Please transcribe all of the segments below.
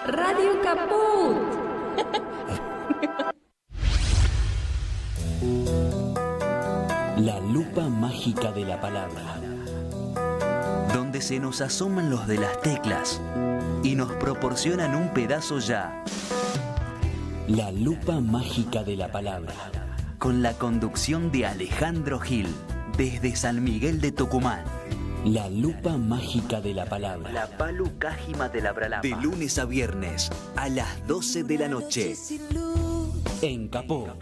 Radio Caput. La lupa mágica de la palabra, donde se nos asoman los de las teclas y nos proporcionan un pedazo ya. La lupa mágica de la palabra, con la conducción de Alejandro Gil, desde San Miguel de Tucumán. La lupa mágica de la palabra. La palu cájima de la bralapa. De lunes a viernes, a las 12 de la noche. En Capó.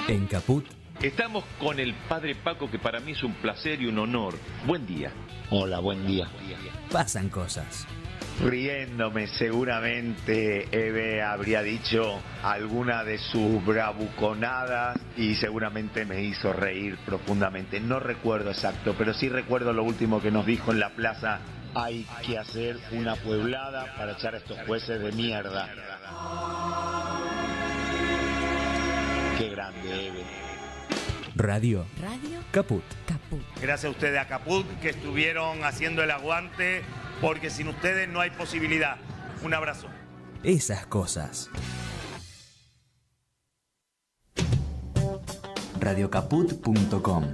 En Caput. Estamos con el padre Paco, que para mí es un placer y un honor. Buen día. Hola, buen día. Pasan cosas. Riéndome, seguramente Eve habría dicho alguna de sus bravuconadas y seguramente me hizo reír profundamente. No recuerdo exacto, pero sí recuerdo lo último que nos dijo en la plaza. Hay que hacer una pueblada para echar a estos jueces de mierda. Qué grande, Eve. Radio Caput. Gracias a ustedes, a Caput, que estuvieron haciendo el aguante, porque sin ustedes no hay posibilidad. Un abrazo. Esas cosas. Radiocaput.com.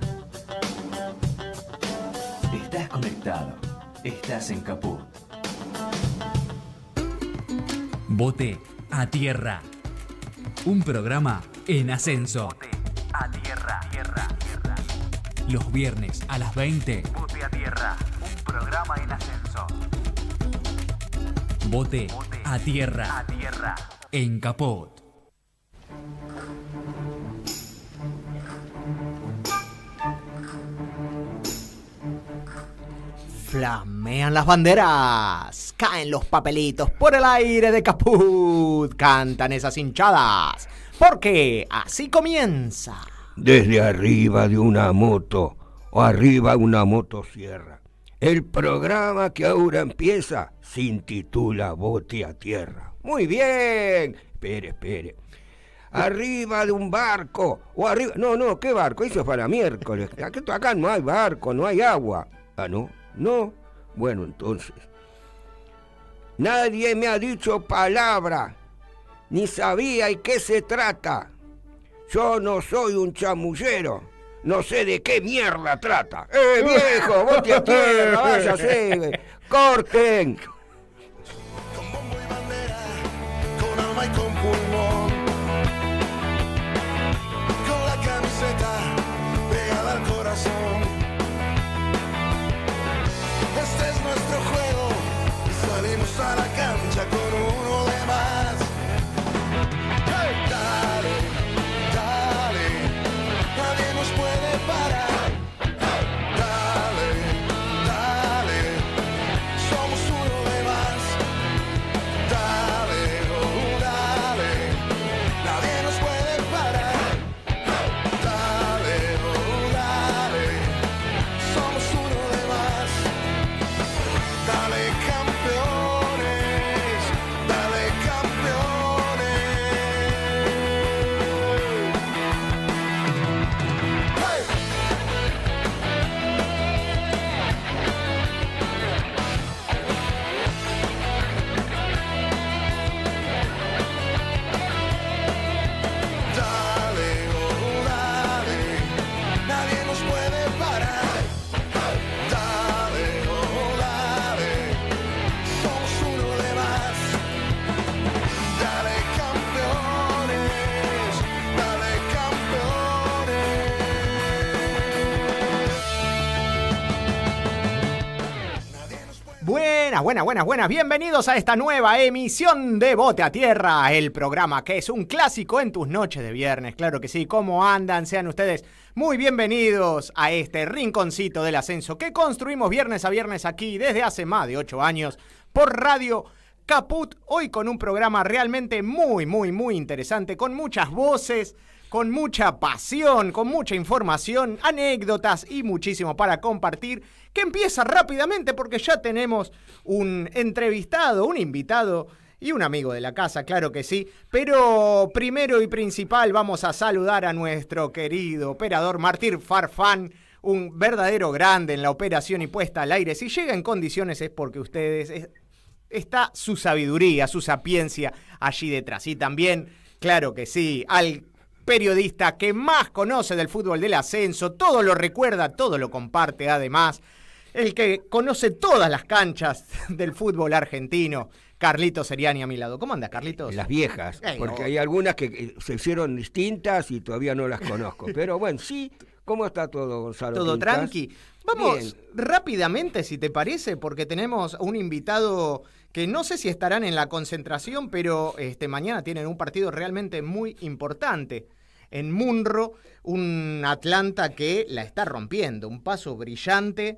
Estás conectado. Estás en Caput. Bote a tierra. Un programa en ascenso. Bote a tierra. Los viernes a las 20. Bote a tierra. Un programa en ascenso. Bote a tierra. A tierra. En Caput. Flamean las banderas, caen los papelitos por el aire de Caput, cantan esas hinchadas, porque así comienza. Desde arriba de una moto o arriba de una motosierra. El programa que ahora empieza se intitula Bote a Tierra. Muy bien. Espere. Arriba de un barco o arriba... No, ¿qué barco? Eso es para miércoles. Acá no hay barco, no hay agua. Ah, ¿no? No. Bueno, entonces. Nadie me ha dicho palabra, ni sabía y qué se trata. Yo no soy un chamullero, no sé de qué mierda trata. Viejo, bote a tierra, váyase, corten. Con bombo y bandera, con alma y con pulmón, con la camiseta pegada al corazón. Este es nuestro juego, salimos a la cancha con uno de más. Hey, dale, nadie nos puede parar. Dale, somos uno de más. Dale, nadie nos puede parar. Dale, somos uno de más. Dale, campeones, dale, campeones. ¡Hey! Dale, nadie nos puede parar. Dale, somos uno de más. Dale, campeones, dale, campeones. Buenas, bienvenidos a esta nueva emisión de Bote a Tierra, el programa que es un clásico en tus noches de viernes, claro que sí. ¿Cómo andan? Sean ustedes muy bienvenidos a este rinconcito del ascenso que construimos viernes a viernes aquí desde hace más de 8 años por Radio Caput, hoy con un programa realmente muy interesante, con muchas voces, con mucha pasión, con mucha información, anécdotas y muchísimo para compartir, que empieza rápidamente porque ya tenemos un entrevistado, un invitado y un amigo de la casa, claro que sí. Pero primero y principal vamos a saludar a nuestro querido operador Martín Farfán, un verdadero grande en la operación y puesta al aire. Si llega en condiciones es porque está su sabiduría, su sapiencia allí detrás. Y también, claro que sí, al periodista que más conoce del fútbol del ascenso, todo lo recuerda, todo lo comparte además, el que conoce todas las canchas del fútbol argentino, Carlitos Seriani a mi lado. ¿Cómo anda, Carlitos? Las viejas, porque hay algunas que se hicieron distintas y todavía no las conozco. Pero bueno, sí, ¿cómo está todo, Gonzalo? Todo Quintas? tranqui. Vamos Bien. rápidamente, si te parece, porque tenemos un invitado que no sé si estarán en la concentración, pero mañana tienen un partido realmente muy importante. En Munro, un Atlanta que la está rompiendo, un paso brillante,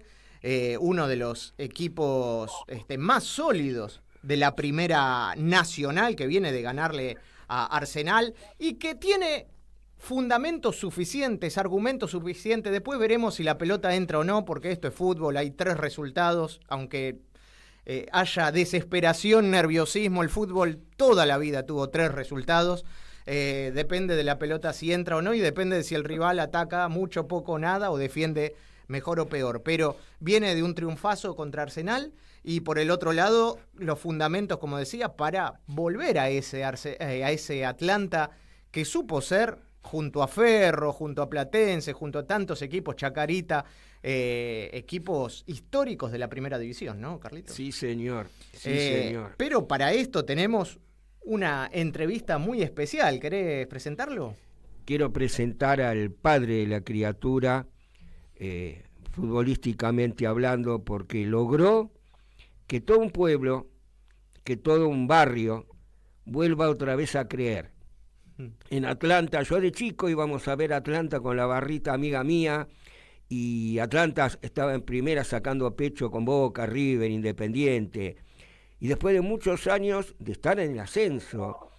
uno de los equipos más sólidos de la Primera Nacional, que viene de ganarle a Arsenal y que tiene fundamentos suficientes, argumentos suficientes. Después veremos si la pelota entra o no, porque esto es fútbol, hay 3 resultados, aunque haya desesperación, nerviosismo, el fútbol toda la vida tuvo 3 resultados. Depende de la pelota si entra o no y depende de si el rival ataca mucho, poco, nada o defiende mejor o peor. Pero viene de un triunfazo contra Arsenal y por el otro lado los fundamentos, como decía, para volver a ese Atlanta que supo ser, junto a Ferro, junto a Platense, junto a tantos equipos, Chacarita, equipos históricos de la primera división, ¿no, Carlitos? Sí, señor. Sí, señor. Pero para esto tenemos una entrevista muy especial. ¿Querés presentarlo? Quiero presentar al padre de la criatura, futbolísticamente hablando, porque logró que todo un pueblo, que todo un barrio vuelva otra vez a creer. En Atlanta, yo de chico íbamos a ver Atlanta con la barrita amiga mía, y Atlanta estaba en primera sacando pecho con Boca, River, Independiente, y después de muchos años de estar en el ascenso,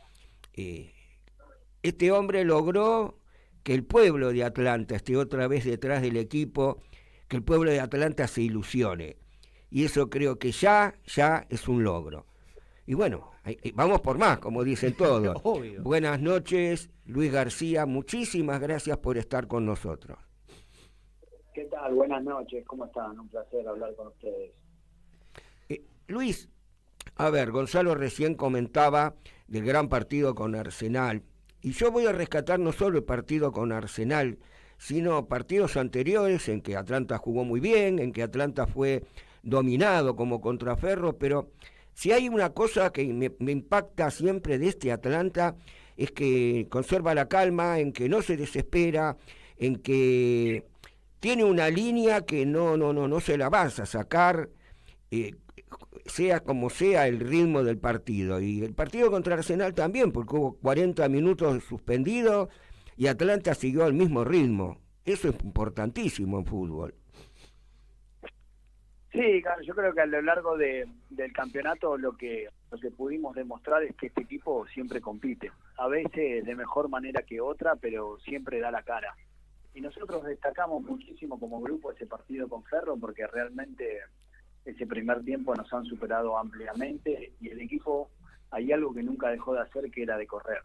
este hombre logró que el pueblo de Atlanta esté otra vez detrás del equipo, que el pueblo de Atlanta se ilusione, y eso creo que ya es un logro. Y bueno, vamos por más, como dicen todos. Obvio. Buenas noches, Luis García, muchísimas gracias por estar con nosotros. ¿Qué tal? Buenas noches, ¿cómo están? Un placer hablar con ustedes. Luis, a ver, Gonzalo recién comentaba del gran partido con Arsenal, y yo voy a rescatar no solo el partido con Arsenal, sino partidos anteriores en que Atlanta jugó muy bien, en que Atlanta fue dominado como contra Ferro, pero si hay una cosa que me impacta siempre de este Atlanta es que conserva la calma, en que no se desespera, en que tiene una línea que no se la vas a sacar, sea como sea el ritmo del partido. Y el partido contra Arsenal también, porque hubo 40 minutos suspendidos y Atlanta siguió al mismo ritmo. Eso es importantísimo en fútbol. Sí, claro, yo creo que a lo largo del campeonato lo que pudimos demostrar es que este equipo siempre compite. A veces de mejor manera que otra, pero siempre da la cara. Y nosotros destacamos muchísimo como grupo ese partido con Ferro porque realmente ese primer tiempo nos han superado ampliamente y el equipo hay algo que nunca dejó de hacer, que era de correr.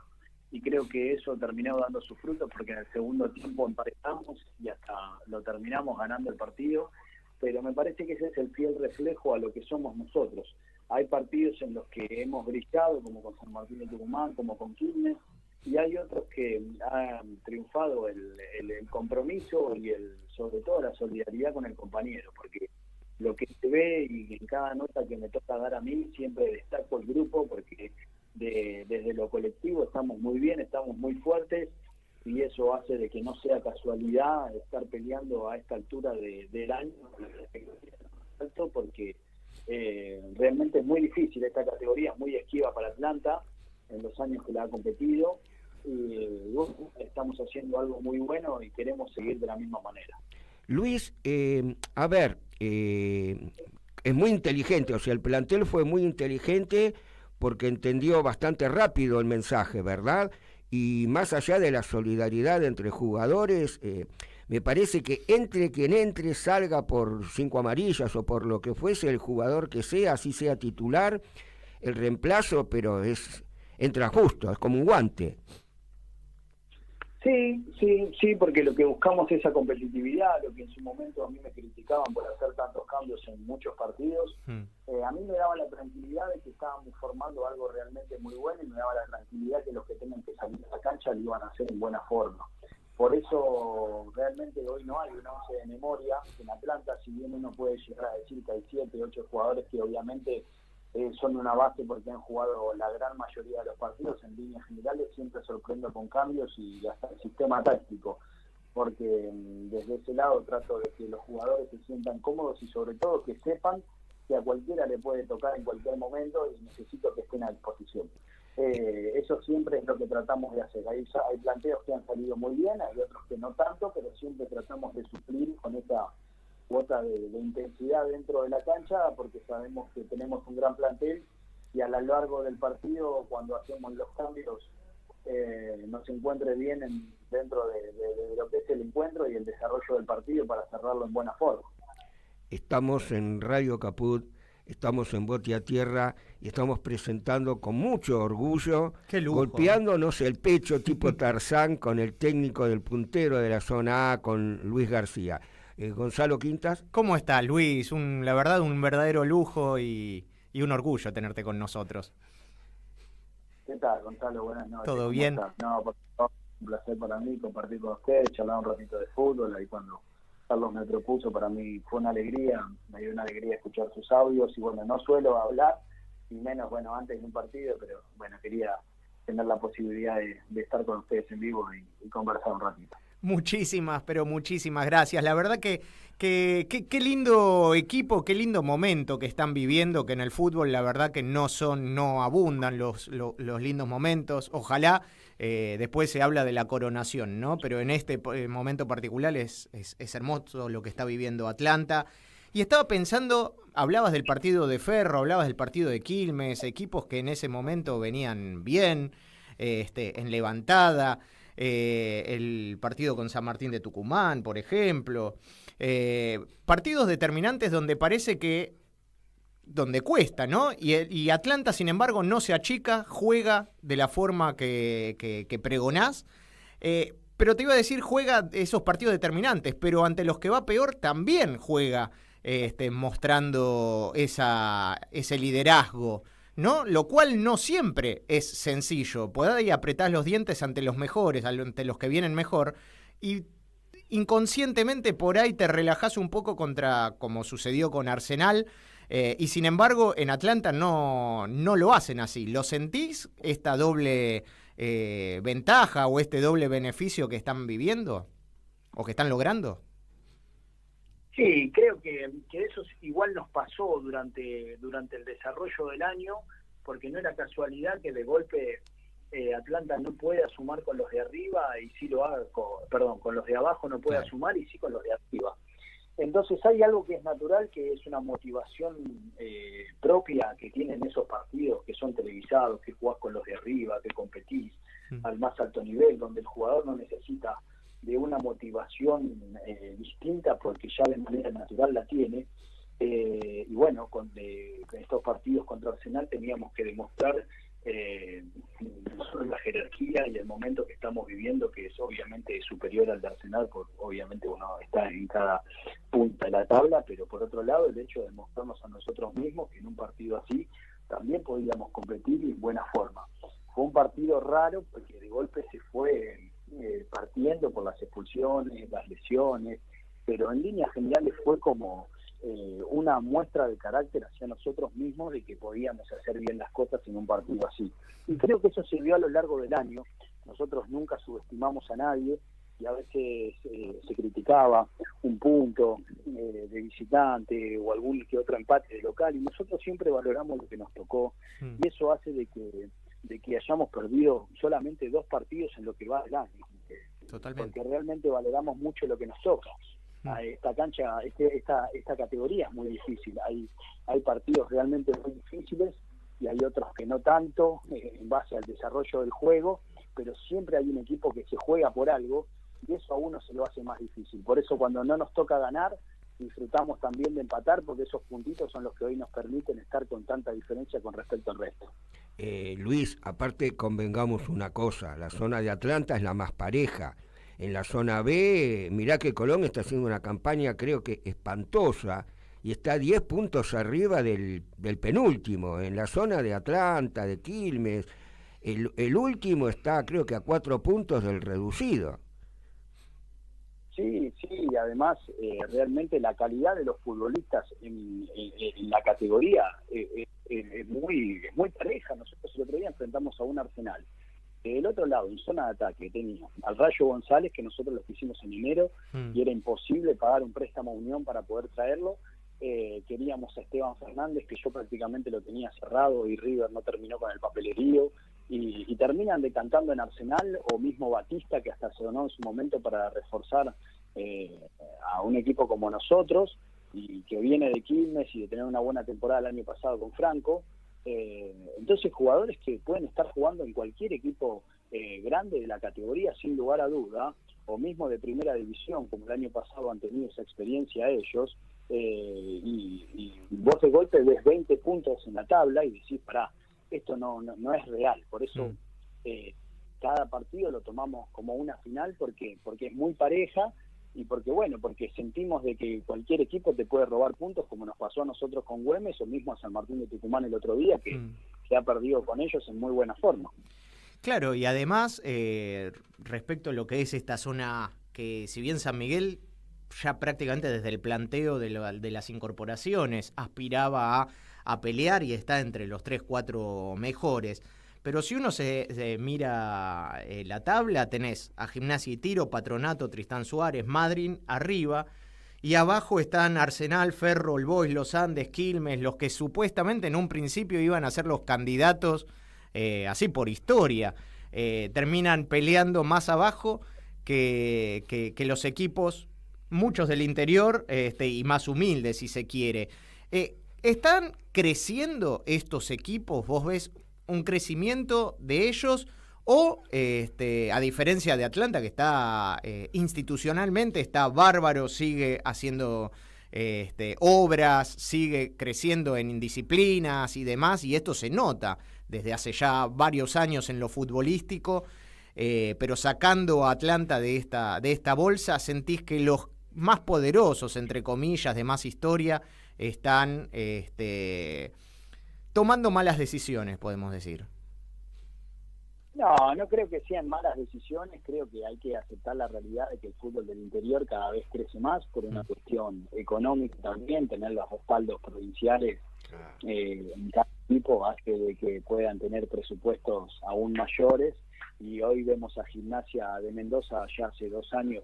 Y creo que eso terminó dando sus frutos porque en el segundo tiempo emparejamos y hasta lo terminamos ganando el partido. Pero me parece que ese es el fiel reflejo a lo que somos nosotros. Hay partidos en los que hemos brillado, como con San Martín de Tucumán, como con Quilmes, y hay otros que han triunfado el compromiso y sobre todo la solidaridad con el compañero, porque lo que se ve y en cada nota que me toca dar a mí siempre destaco el grupo, porque desde lo colectivo estamos muy bien, estamos muy fuertes, y eso hace de que no sea casualidad estar peleando a esta altura del año, porque realmente es muy difícil esta categoría, es muy esquiva para Atlanta en los años que la ha competido, y bueno, estamos haciendo algo muy bueno y queremos seguir de la misma manera. Luis, a ver, es muy inteligente, o sea, el plantel fue muy inteligente porque entendió bastante rápido el mensaje, ¿verdad? Y más allá de la solidaridad entre jugadores, me parece que entre quien entre, salga por 5 amarillas o por lo que fuese el jugador que sea, así sea titular, el reemplazo, pero entra justo, es como un guante. Sí, porque lo que buscamos es esa competitividad, lo que en su momento a mí me criticaban por hacer tantos cambios en muchos partidos. A mí me daba la tranquilidad de que estábamos formando algo realmente muy bueno y me daba la tranquilidad que los que tengan que salir a la cancha lo iban a hacer en buena forma. Por eso realmente hoy no hay un 11 de memoria. En Atlanta, si bien uno puede llegar a decir que hay 7, 8 jugadores que obviamente son una base porque han jugado la gran mayoría de los partidos, en líneas generales siempre sorprendo con cambios y hasta el sistema táctico, porque desde ese lado trato de que los jugadores se sientan cómodos y sobre todo que sepan que a cualquiera le puede tocar en cualquier momento y necesito que estén a disposición. Eso siempre es lo que tratamos de hacer. Hay planteos que han salido muy bien, hay otros que no tanto, pero siempre tratamos de suplir con esa cuota de intensidad dentro de la cancha, porque sabemos que tenemos un gran plantel y a lo largo del partido, cuando hacemos los cambios, nos encuentre bien dentro de lo que es el encuentro y el desarrollo del partido para cerrarlo en buena forma. Estamos en Radio Caput, estamos en Bote a Tierra y estamos presentando con mucho orgullo, golpeándonos el pecho tipo Tarzán con el técnico del puntero de la zona A, con Luis García. Gonzalo Quintas. ¿Cómo está, Luis? La verdad, un verdadero lujo y un orgullo tenerte con nosotros. ¿Qué tal, Gonzalo? Buenas noches. ¿Todo bien? ¿Estás? No, por favor, un placer para mí compartir con ustedes, charlar un ratito de fútbol. Ahí cuando Carlos me propuso, para mí fue una alegría, me dio una alegría escuchar sus audios y bueno, no suelo hablar, y menos, bueno, antes de un partido, pero bueno, quería tener la posibilidad de estar con ustedes en vivo y conversar un ratito. Muchísimas, pero muchísimas gracias. La verdad que qué lindo equipo, qué lindo momento que están viviendo, que en el fútbol la verdad que no abundan los lindos momentos. Ojalá después se habla de la coronación, ¿no? Pero en este momento particular es hermoso lo que está viviendo Atlanta. Y estaba pensando, hablabas del partido de Ferro, hablabas del partido de Quilmes, equipos que en ese momento venían bien, en levantada. El partido con San Martín de Tucumán, por ejemplo, partidos determinantes donde parece que donde cuesta, ¿no? Y Atlanta, sin embargo, no se achica, juega de la forma que pregonás, pero te iba a decir, juega esos partidos determinantes, pero ante los que va peor también juega, mostrando ese liderazgo, ¿no? Lo cual no siempre es sencillo. Por ahí apretás los dientes ante los mejores, ante los que vienen mejor, y inconscientemente por ahí te relajás un poco como sucedió con Arsenal, y sin embargo en Atlanta no lo hacen así. ¿Lo sentís, esta doble ventaja o este doble beneficio que están viviendo o que están logrando? Sí, creo que eso igual nos pasó durante el desarrollo del año, porque no era casualidad que de golpe Atlanta no pueda sumar con los de arriba y sí lo haga, con los de abajo no pueda sumar y sí con los de arriba. Entonces hay algo que es natural, que es una motivación propia que tienen esos partidos que son televisados, que jugás con los de arriba, que competís al más alto nivel, donde el jugador no necesita de una motivación distinta porque ya de manera natural la tiene, y bueno, con estos partidos contra Arsenal teníamos que demostrar la jerarquía y el momento que estamos viviendo, que es obviamente superior al de Arsenal, porque obviamente uno está en cada punta de la tabla, pero por otro lado el hecho de mostrarnos a nosotros mismos que en un partido así también podíamos competir y en buena forma. Fue un partido raro porque de golpe se fue partiendo por las expulsiones, las lesiones, pero en líneas generales fue como una muestra de carácter hacia nosotros mismos de que podíamos hacer bien las cosas en un partido así. Y creo que eso se vio a lo largo del año. Nosotros nunca subestimamos a nadie y a veces se criticaba un punto de visitante o algún que otro empate de local, y nosotros siempre valoramos lo que nos tocó, y eso hace de que hayamos perdido solamente 2 partidos en lo que va del año. Totalmente. Porque realmente valoramos mucho lo que nos toca. Esta cancha, esta categoría es muy difícil. Hay partidos realmente muy difíciles y hay otros que no tanto, en base al desarrollo del juego, pero siempre hay un equipo que se juega por algo y eso a uno se lo hace más difícil. Por eso cuando no nos toca ganar, disfrutamos también de empatar, porque esos puntitos son los que hoy nos permiten estar con tanta diferencia con respecto al resto. Luis, aparte convengamos una cosa, la zona de Atlanta es la más pareja. En la zona B, mirá que Colón está haciendo una campaña creo que espantosa y está 10 puntos arriba del penúltimo. En la zona de Atlanta, de Quilmes, el último está creo que a 4 puntos del reducido. Sí, y además realmente la calidad de los futbolistas en la categoría es muy pareja. Nosotros el otro día enfrentamos a un Arsenal. Del otro lado, en zona de ataque, tenía al Rayo González, que nosotros lo hicimos en enero, y era imposible pagar un préstamo a Unión para poder traerlo. Queríamos a Esteban Fernández, que yo prácticamente lo tenía cerrado, y River no terminó con el papelerío, y terminan decantando en Arsenal, o mismo Batista, que hasta se donó en su momento para reforzar a un equipo como nosotros, y que viene de Quilmes y de tener una buena temporada el año pasado con Franco. Entonces jugadores que pueden estar jugando en cualquier equipo grande de la categoría sin lugar a duda, o mismo de primera división, como el año pasado han tenido esa experiencia ellos, y vos de golpe ves 20 puntos en la tabla y decís, pará, esto no es real. Por eso cada partido lo tomamos como una final, porque es muy pareja, y porque sentimos de que cualquier equipo te puede robar puntos, como nos pasó a nosotros con Güemes, o mismo a San Martín de Tucumán el otro día, que ha perdido con ellos en muy buena forma. Claro, y además, respecto a lo que es esta zona, que si bien San Miguel ya prácticamente desde el planteo de las incorporaciones aspiraba a pelear y está entre los 3-4 mejores, pero si uno se mira la tabla, tenés a Gimnasia y Tiro, Patronato, Tristán Suárez, Madryn arriba, y abajo están Arsenal, Ferro, All Boys, Los Andes, Quilmes, los que supuestamente en un principio iban a ser los candidatos, así por historia, terminan peleando más abajo que los equipos, muchos del interior y más humildes, si se quiere. ¿Están creciendo estos equipos? ¿Vos ves un crecimiento de ellos? O, a diferencia de Atlanta, que está institucionalmente, está bárbaro, sigue haciendo obras, sigue creciendo en indisciplinas y demás, y esto se nota desde hace ya varios años en lo futbolístico, pero sacando a Atlanta de esta bolsa, sentís que los más poderosos, entre comillas, de más historia, están tomando malas decisiones, podemos decir. No creo que sean malas decisiones. Creo que hay que aceptar la realidad de que el fútbol del interior cada vez crece más por una cuestión económica también. Tener los respaldos provinciales en cada equipo hace de que puedan tener presupuestos aún mayores, y hoy vemos a Gimnasia de Mendoza ya hace 2 años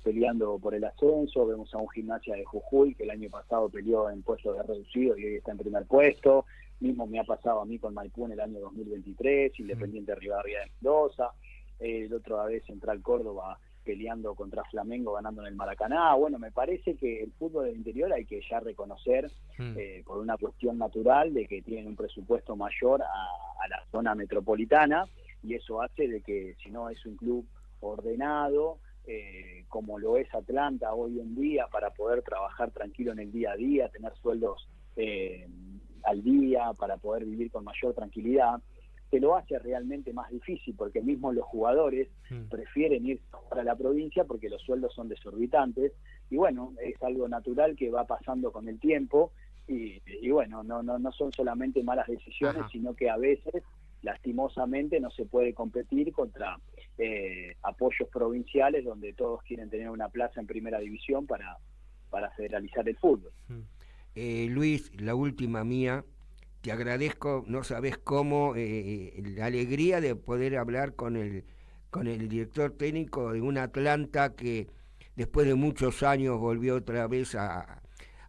peleando por el ascenso. Vemos a un Gimnasia de Jujuy que el año pasado peleó en puestos de reducido y hoy está en primer puesto. Mismo me ha pasado a mí con Maipú en el año 2023, Independiente Rivadavia de Mendoza, el otra vez Central Córdoba peleando contra Flamengo, ganando en el Maracaná. Bueno, me parece que el fútbol del interior hay que ya reconocer, por una cuestión natural, de que tienen un presupuesto mayor a la zona metropolitana, y eso hace de que, si no es un club ordenado, como lo es Atlanta hoy en día, para poder trabajar tranquilo en el día a día, tener sueldos al día, para poder vivir con mayor tranquilidad, te lo hace realmente más difícil, porque mismo los jugadores prefieren ir para la provincia porque los sueldos son desorbitantes, y bueno, es algo natural que va pasando con el tiempo, y bueno, no son solamente malas decisiones, sino que a veces, lastimosamente, no se puede competir contra apoyos provinciales donde todos quieren tener una plaza en primera división para federalizar el fútbol. Luis, la última mía, te agradezco, no sabes cómo, la alegría de poder hablar con el director técnico de un Atlanta que después de muchos años volvió otra vez a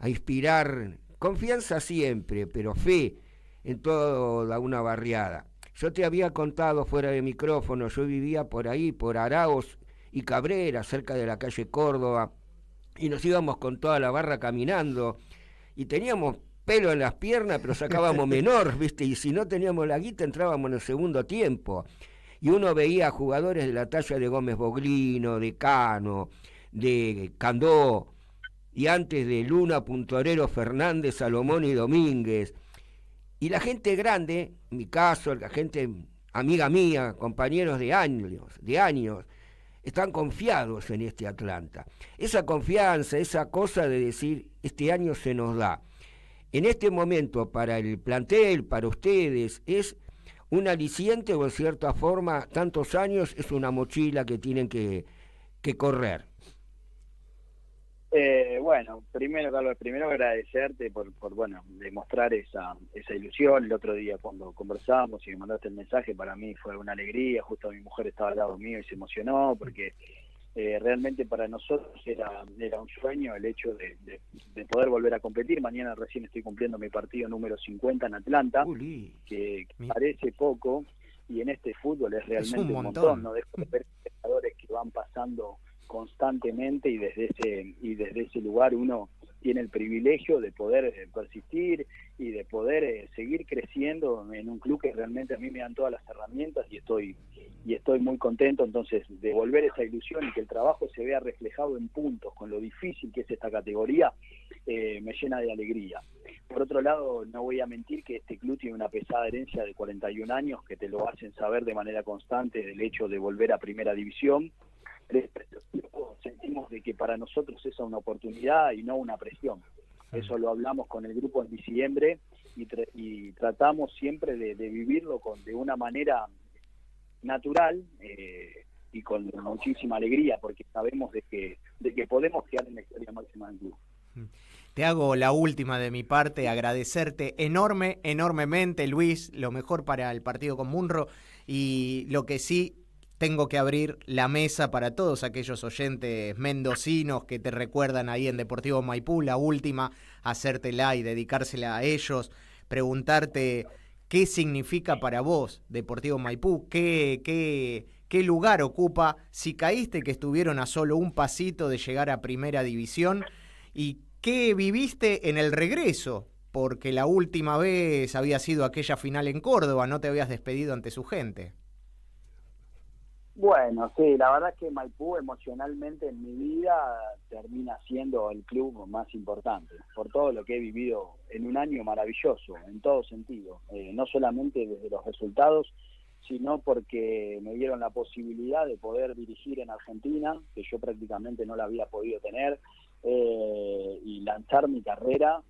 inspirar confianza siempre, pero fe en toda una barriada. Yo te había contado fuera de micrófono, yo vivía por ahí, por Araos y Cabrera, cerca de la calle Córdoba, y nos íbamos con toda la barra caminando, y teníamos pelo en las piernas, pero sacábamos menor, ¿viste? Y si no teníamos la guita, entrábamos en el segundo tiempo. Y uno veía a jugadores de la talla de Gómez Boglino, de Cano, de Candó, y antes de Luna, Puntorero, Fernández, Salomón y Domínguez. Y la gente grande, en mi caso, la gente amiga mía, compañeros de años, están confiados en este Atlanta. Esa confianza, esa cosa de decir, este año se nos da. En este momento, para el plantel, para ustedes, es un aliciente o en cierta forma, tantos años, es una mochila que tienen que correr. Bueno, primero, Carlos, agradecerte por demostrar esa ilusión. El otro día cuando conversamos y me mandaste el mensaje, para mí fue una alegría. Justo mi mujer estaba al lado mío y se emocionó porque realmente para nosotros era un sueño el hecho de poder volver a competir. Mañana recién estoy cumpliendo mi partido número 50 en Atlanta, que parece poco, y en este fútbol es realmente un montón. No dejo de ver jugadores que van pasando constantemente, y desde ese lugar uno tiene el privilegio de poder persistir y de poder seguir creciendo en un club que realmente a mí me dan todas las herramientas, y estoy muy contento. Entonces, devolver esa ilusión y que el trabajo se vea reflejado en puntos con lo difícil que es esta categoría, me llena de alegría. Por otro lado, no voy a mentir que este club tiene una pesada herencia de 41 años que te lo hacen saber de manera constante del hecho de volver a primera división. Sentimos de que para nosotros es una oportunidad y no una presión. Eso lo hablamos con el grupo en diciembre y tratamos siempre de vivirlo de una manera natural y con muchísima alegría, porque sabemos de que podemos quedar en la historia máxima del club. Te hago la última de mi parte, agradecerte enormemente, Luis, lo mejor para el partido con Munro, y lo que sí, tengo que abrir la mesa para todos aquellos oyentes mendocinos que te recuerdan ahí en Deportivo Maipú, la última, hacértela y dedicársela a ellos, preguntarte qué significa para vos Deportivo Maipú, qué lugar ocupa, si caíste, que estuvieron a solo un pasito de llegar a Primera División, y qué viviste en el regreso, porque la última vez había sido aquella final en Córdoba, no te habías despedido ante su gente. Bueno, sí, la verdad es que Maipú emocionalmente en mi vida termina siendo el club más importante, por todo lo que he vivido en un año maravilloso, en todo sentido, no solamente desde los resultados, sino porque me dieron la posibilidad de poder dirigir en Argentina, que yo prácticamente no la había podido tener, y lanzar mi carrera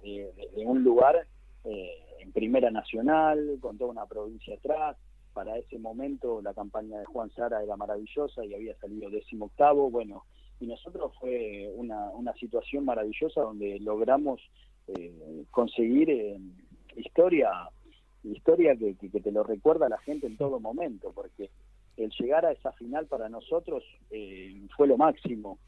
desde un lugar en Primera Nacional, con toda una provincia atrás. Para ese momento la campaña de Juan Sara era maravillosa y había salido 18º, bueno, y nosotros fue una situación maravillosa donde logramos conseguir historia que te lo recuerda la gente en todo momento, porque el llegar a esa final para nosotros fue lo máximo,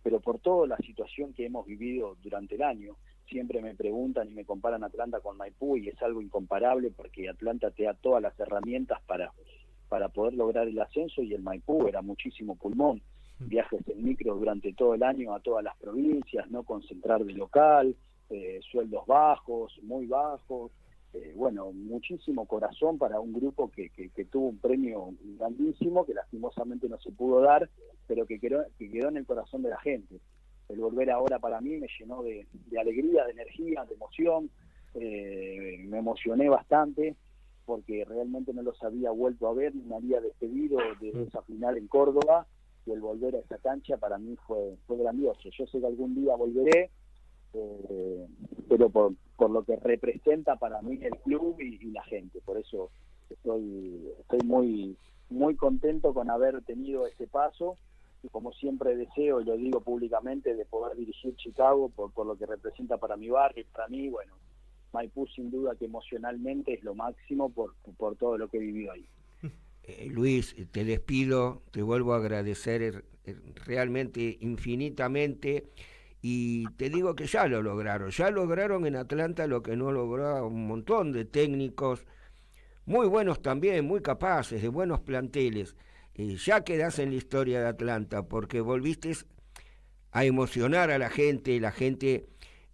pero por toda la situación que hemos vivido durante el año. Siempre me preguntan y me comparan Atlanta con Maipú, y es algo incomparable porque Atlanta te da todas las herramientas para poder lograr el ascenso, y el Maipú era muchísimo pulmón, viajes en micro durante todo el año a todas las provincias, no concentrar de local, sueldos bajos, muy bajos, bueno, muchísimo corazón para un grupo que tuvo un premio grandísimo, que lastimosamente no se pudo dar, pero que quedó en el corazón de la gente. El volver ahora para mí me llenó de alegría, de energía, de emoción. Me emocioné bastante porque realmente no los había vuelto a ver, ni me había despedido de esa final en Córdoba, y el volver a esa cancha para mí fue grandioso. Yo sé que algún día volveré, pero por lo que representa para mí el club y la gente. Por eso estoy muy, muy contento con haber tenido ese paso. Y como siempre deseo, y lo digo públicamente, de poder dirigir Chicago por lo que representa para mi barrio y para mí. Bueno, Maipú sin duda que emocionalmente es lo máximo por todo lo que he vivido ahí. Luis, te despido, te vuelvo a agradecer realmente infinitamente, y te digo que ya lo lograron en Atlanta lo que no logró un montón de técnicos, muy buenos también, muy capaces, de buenos planteles. Ya quedás en la historia de Atlanta porque volviste a emocionar a la gente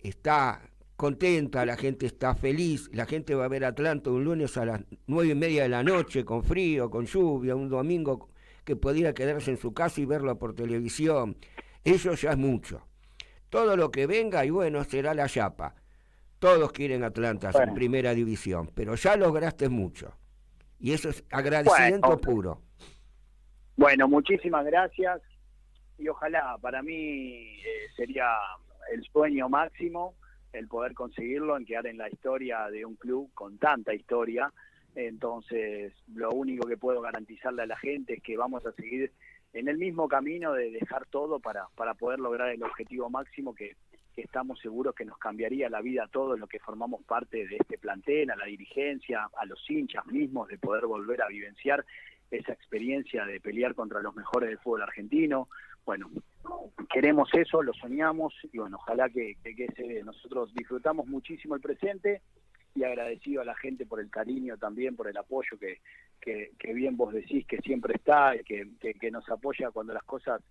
está contenta, la gente está feliz, la gente va a ver Atlanta un lunes a las 9:30 de la noche, con frío, con lluvia, un domingo que podía quedarse en su casa y verlo por televisión. Eso ya es mucho. Todo lo que venga, y bueno, será la chapa. Todos quieren Atlantas en primera división, pero ya lograste mucho. Y eso es agradecimiento puro. Bueno, muchísimas gracias. Y ojalá, para mí sería el sueño máximo el poder conseguirlo, en quedar en la historia de un club con tanta historia. Entonces, lo único que puedo garantizarle a la gente es que vamos a seguir en el mismo camino de dejar todo para poder lograr el objetivo máximo que estamos seguros que nos cambiaría la vida a todos los que formamos parte de este plantel, a la dirigencia, a los hinchas mismos, de poder volver a vivenciar esa experiencia de pelear contra los mejores del fútbol argentino. Bueno, queremos eso, lo soñamos y bueno, ojalá que se dé. Nosotros disfrutamos muchísimo el presente y agradecido a la gente por el cariño también, por el apoyo que bien vos decís que siempre está, que nos apoya cuando las cosas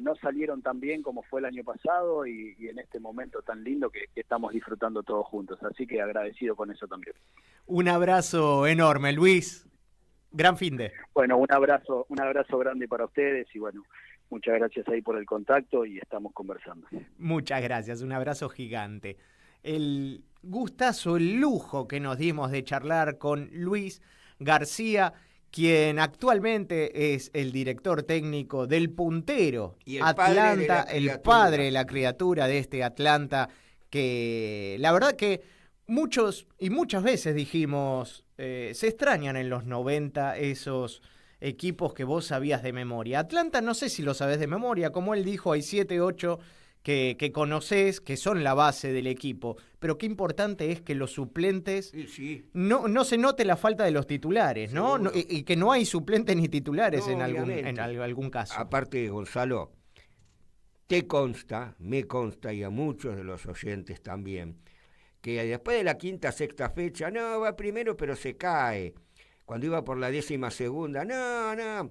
no salieron tan bien como fue el año pasado y en este momento tan lindo que estamos disfrutando todos juntos. Así que agradecido con eso también. Un abrazo enorme, Luis. Gran finde. Bueno, un abrazo grande para ustedes y bueno, muchas gracias ahí por el contacto y estamos conversando. Muchas gracias, un abrazo gigante. El gustazo, el lujo que nos dimos de charlar con Luis García, quien actualmente es el director técnico del puntero y el Atlanta, el padre de la criatura de este Atlanta, que la verdad que muchas veces dijimos, se extrañan en los 90 esos equipos que vos sabías de memoria. Atlanta no sé si lo sabés de memoria, como él dijo, hay 7, 8 que conocés, que son la base del equipo, pero qué importante es que los suplentes no se note la falta de los titulares, ¿no? Y que no hay suplentes ni titulares en algún caso. Aparte, Gonzalo, me consta, y a muchos de los oyentes también, que después de la 5ª, 6ª fecha, no, va primero pero se cae. Cuando iba por la 12ª,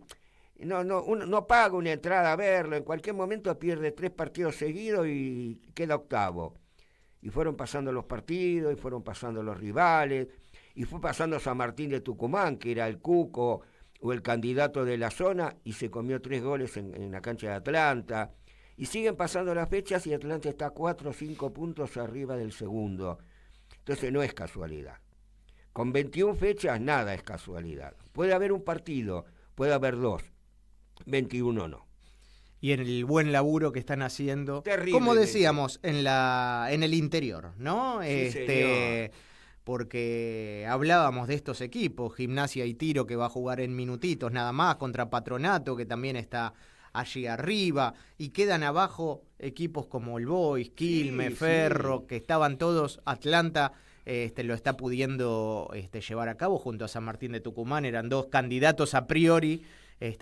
uno no paga una entrada a verlo, en cualquier momento pierde 3 partidos seguidos y queda 8º. Y fueron pasando los partidos, y fueron pasando los rivales, y fue pasando San Martín de Tucumán, que era el cuco o el candidato de la zona, y se comió 3 goles en la cancha de Atlanta. Y siguen pasando las fechas y Atlanta está 4 o 5 puntos arriba del segundo. Entonces no es casualidad. Con 21 fechas nada es casualidad. Puede haber un partido, puede haber 2. 21 no. Y en el buen laburo que están haciendo, terrible, como decíamos, en el interior, ¿no? Sí, porque hablábamos de estos equipos, Gimnasia y Tiro, que va a jugar en minutitos nada más, contra Patronato, que también está allí arriba, y quedan abajo equipos como el Boys, Quilmes, Ferro, que estaban todos. Atlanta lo está pudiendo llevar a cabo junto a San Martín de Tucumán, eran 2 candidatos a priori,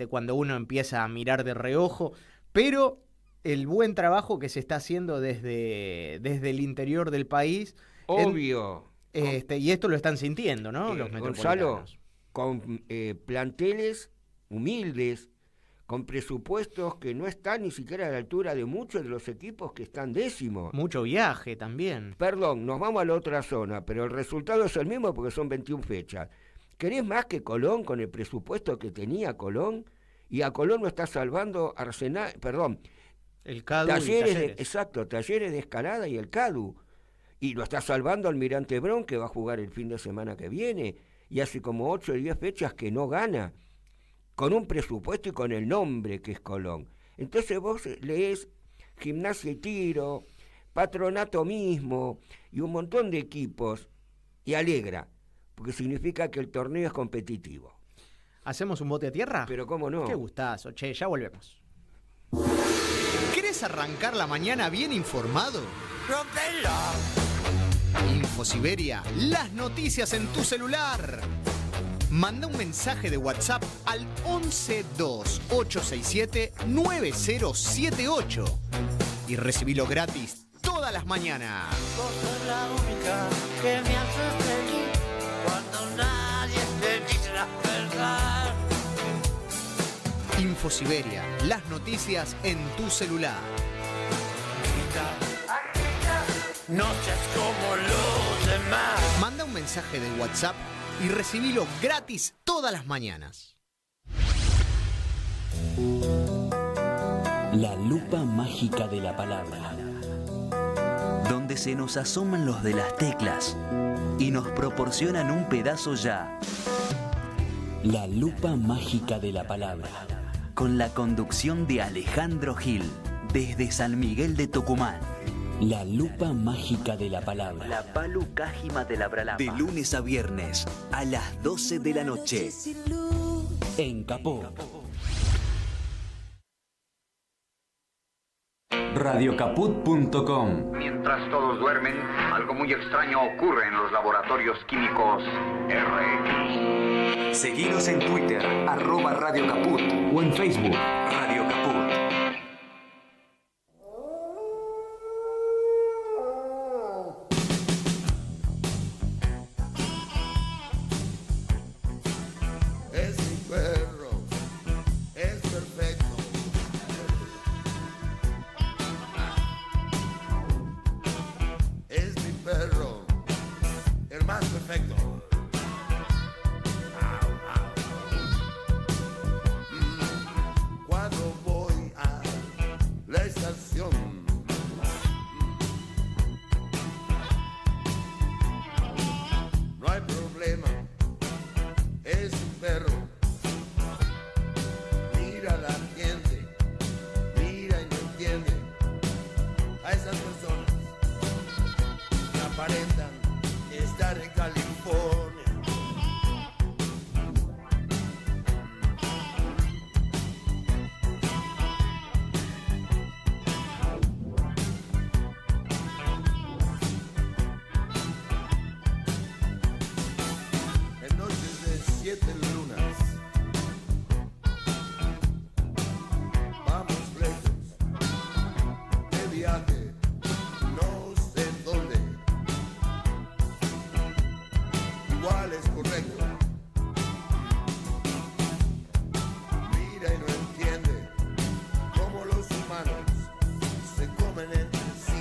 cuando uno empieza a mirar de reojo, pero el buen trabajo que se está haciendo desde el interior del país. Obvio. Y esto lo están sintiendo, ¿no? Los metropolitanos. Gonzalo, con planteles humildes, con presupuestos que no están ni siquiera a la altura de muchos de los equipos que están décimos. Mucho viaje también. Perdón, nos vamos a la otra zona, pero el resultado es el mismo porque son 21 fechas. ¿Querés más que Colón con el presupuesto que tenía Colón? Y a Colón lo está salvando el CADU Talleres. Exacto, Talleres de Escalada y el CADU. Y lo está salvando Almirante Brown, que va a jugar el fin de semana que viene. Y hace como 8 o 10 fechas que no gana, con un presupuesto y con el nombre que es Colón. Entonces vos lees Gimnasia y Tiro, Patronato mismo, y un montón de equipos, y alegra, porque significa que el torneo es competitivo. ¿Hacemos un bote a tierra? Pero cómo no. Qué gustazo, che, ya volvemos. ¿Querés arrancar la mañana bien informado? ¡Rompela! Infosiberia, las noticias en tu celular. Manda un mensaje de WhatsApp al 1128679078 y recibilo gratis todas las mañanas. Vos sos la única que me haces feliz cuando nadie te dice la verdad. Infosiberia, las noticias en tu celular. No seas como los demás. Manda un mensaje de WhatsApp y recibilo gratis todas las mañanas. La lupa mágica de la palabra. donde se nos asoman los de las teclas y nos proporcionan un pedazo ya. La lupa mágica de la palabra, con la conducción de Alejandro Gil, desde San Miguel de Tucumán. La lupa mágica de la palabra. La palu cájima de la bralapa. De lunes a viernes, a las 12 de la noche. En Capó. Radiocaput.com. Mientras todos duermen, algo muy extraño ocurre en los laboratorios químicos RX. Seguinos en Twitter, @Radio Caput, o en Facebook, Radio Caput. Es mi perro, es perfecto. Es mi perro, el más perfecto. Cuando voy a la estación, no hay problema, es un perro. Mira a la gente, mira y no entiende a esas personas que aparentan estar en California. En noches de 7 lunas, vamos lejos, de viaje, no sé dónde. Igual es correcto. Mira y no entiende cómo los humanos se comen entre sí.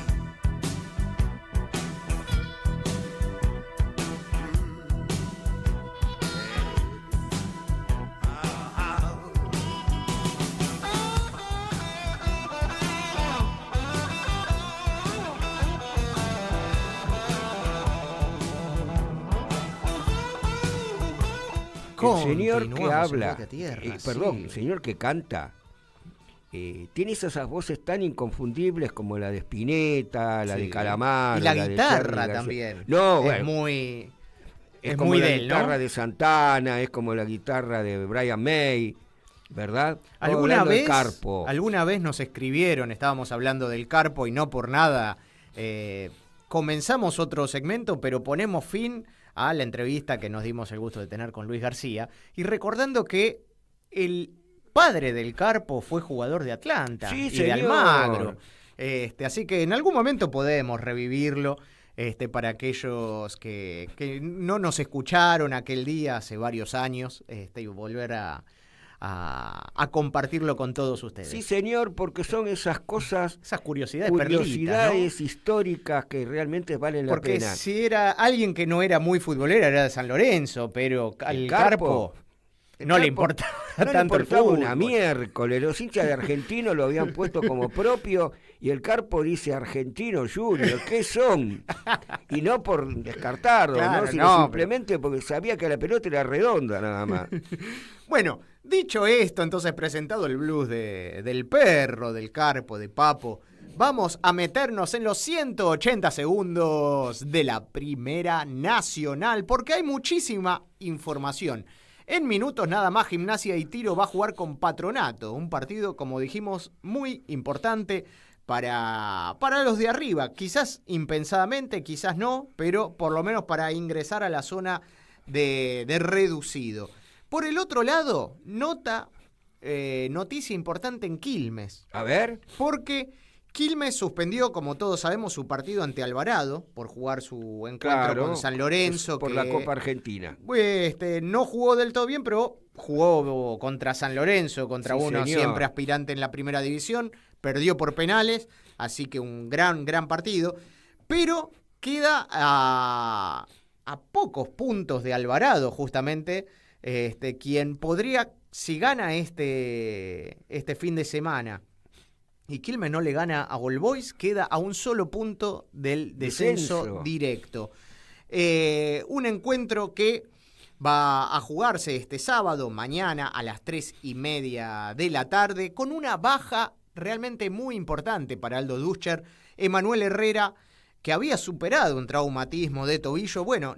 El señor que Continuamos en habla, Bote a Tierra, perdón, sí. el señor que canta, tiene esas voces tan inconfundibles como la de Spinetta, la Sí. de Calamaro. Y la de guitarra Charly García. también. No, es bueno, muy... es es como muy la de él, guitarra ¿no? de Santana, es como la guitarra de Brian May, ¿verdad? ¿Alguna Hablando del vez, Carpo. alguna vez nos escribieron, estábamos hablando del Carpo y no por nada comenzamos otro segmento, pero ponemos fin a la entrevista que nos dimos el gusto de tener con Luis García, y recordando que el padre del Carpo fue jugador de Atlanta Sí, y de señor. Almagro. Así que en algún momento podemos revivirlo. Para aquellos que no nos escucharon aquel día hace varios años, y volver a compartirlo con todos ustedes. Sí, señor, porque son esas cosas, esas curiosidades, curiosidades perlitas, históricas que realmente valen ¿no? la Porque pena. si era alguien que no era muy futbolero, era de San Lorenzo, pero al Carpo no le importaba no tanto le el importaba fútbol. una miércoles. Los hinchas de Argentino lo habían puesto como propio y el Carpo dice Argentino Junior. ¿Qué son? Y no por descartarlo, Claro, ¿no? Sino no, simplemente porque sabía que la pelota era redonda nada más. Bueno, dicho esto, entonces presentado el blues del perro, del Carpo, de Papo, vamos a meternos en los 180 segundos de la Primera Nacional, porque hay muchísima información. En minutos nada más, Gimnasia y Tiro va a jugar con Patronato, un partido, como dijimos, muy importante para los de arriba. Quizás impensadamente, quizás no, pero por lo menos para ingresar a la zona de reducido. Por el otro lado, noticia importante en Quilmes. A ver. Porque Quilmes suspendió, como todos sabemos, su partido ante Alvarado por jugar su encuentro con San Lorenzo. Por la Copa Argentina. No jugó del todo bien, pero jugó contra San Lorenzo, contra uno señor. siempre aspirante en la primera división. Perdió por penales, así que un gran partido. Pero queda a pocos puntos de Alvarado, justamente, quien podría, si gana este fin de semana, y Quilmes no le gana a All Boys, queda a un solo punto del descenso directo. Un encuentro que va a jugarse este sábado, mañana a las 3:30 de la tarde, con una baja realmente muy importante para Aldo Duscher. Emanuel Herrera, que había superado un traumatismo de tobillo, bueno,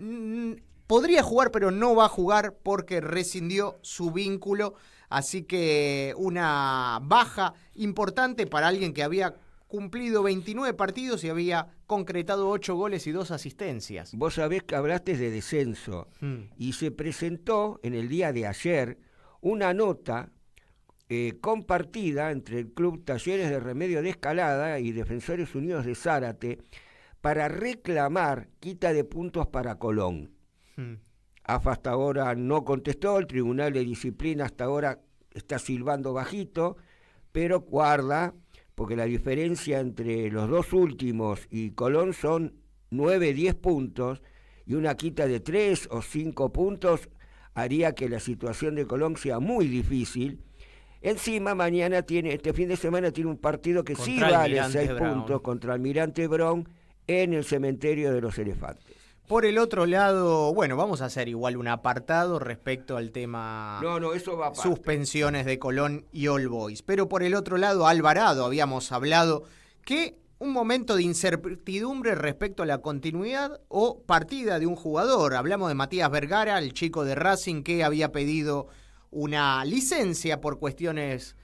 podría jugar, pero no va a jugar porque rescindió su vínculo. Así que una baja importante para alguien que había cumplido 29 partidos y había concretado 8 goles y 2 asistencias. Vos sabés que hablaste de descenso y se presentó en el día de ayer una nota compartida entre el Club Talleres de Remedio de Escalada y Defensores Unidos de Zárate para reclamar quita de puntos para Colón. AFA hasta ahora no contestó, el Tribunal de Disciplina hasta ahora está silbando bajito, pero guarda, porque la diferencia entre los dos últimos y Colón son 9-10 puntos, y una quita de 3 o 5 puntos haría que la situación de Colón sea muy difícil. Encima este fin de semana tiene un partido que sí vale 6 puntos contra Almirante Brown en el Cementerio de los Elefantes. Por el otro lado, bueno, vamos a hacer igual un apartado respecto al tema eso va aparte. Suspensiones de Colón y All Boys. Pero por el otro lado, Alvarado, habíamos hablado que un momento de incertidumbre respecto a la continuidad o partida de un jugador. Hablamos de Matías Vergara, el chico de Racing que había pedido una licencia por cuestiones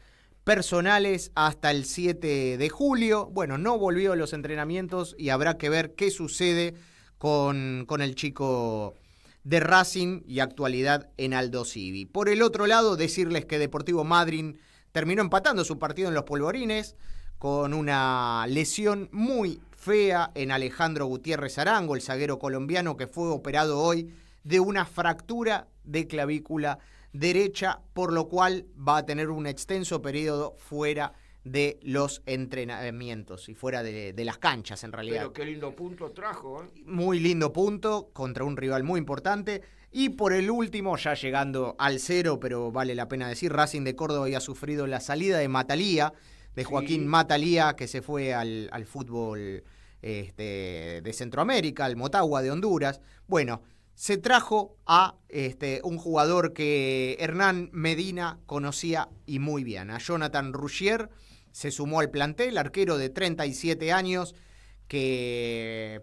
personales hasta el 7 de julio. Bueno, no volvió a los entrenamientos y habrá que ver qué sucede con el chico de Racing y actualidad en Aldo Civi. Por el otro lado, decirles que Deportivo Madryn terminó empatando su partido en los Polvorines con una lesión muy fea en Alejandro Gutiérrez Arango, el zaguero colombiano que fue operado hoy de una fractura de clavícula derecha, por lo cual va a tener un extenso periodo fuera de los entrenamientos y fuera de las canchas, en realidad. Pero qué lindo punto trajo, ¿eh? Muy lindo punto contra un rival muy importante. Y por el último, ya llegando al 0, pero vale la pena decir, Racing de Córdoba había sufrido la salida de Matalía, de Joaquín Matalía, que se fue al fútbol de Centroamérica, al Motagua de Honduras. Bueno, se trajo a un jugador que Hernán Medina conocía y muy bien, a Jonathan Rougier. Se sumó al plantel, arquero de 37 años, que,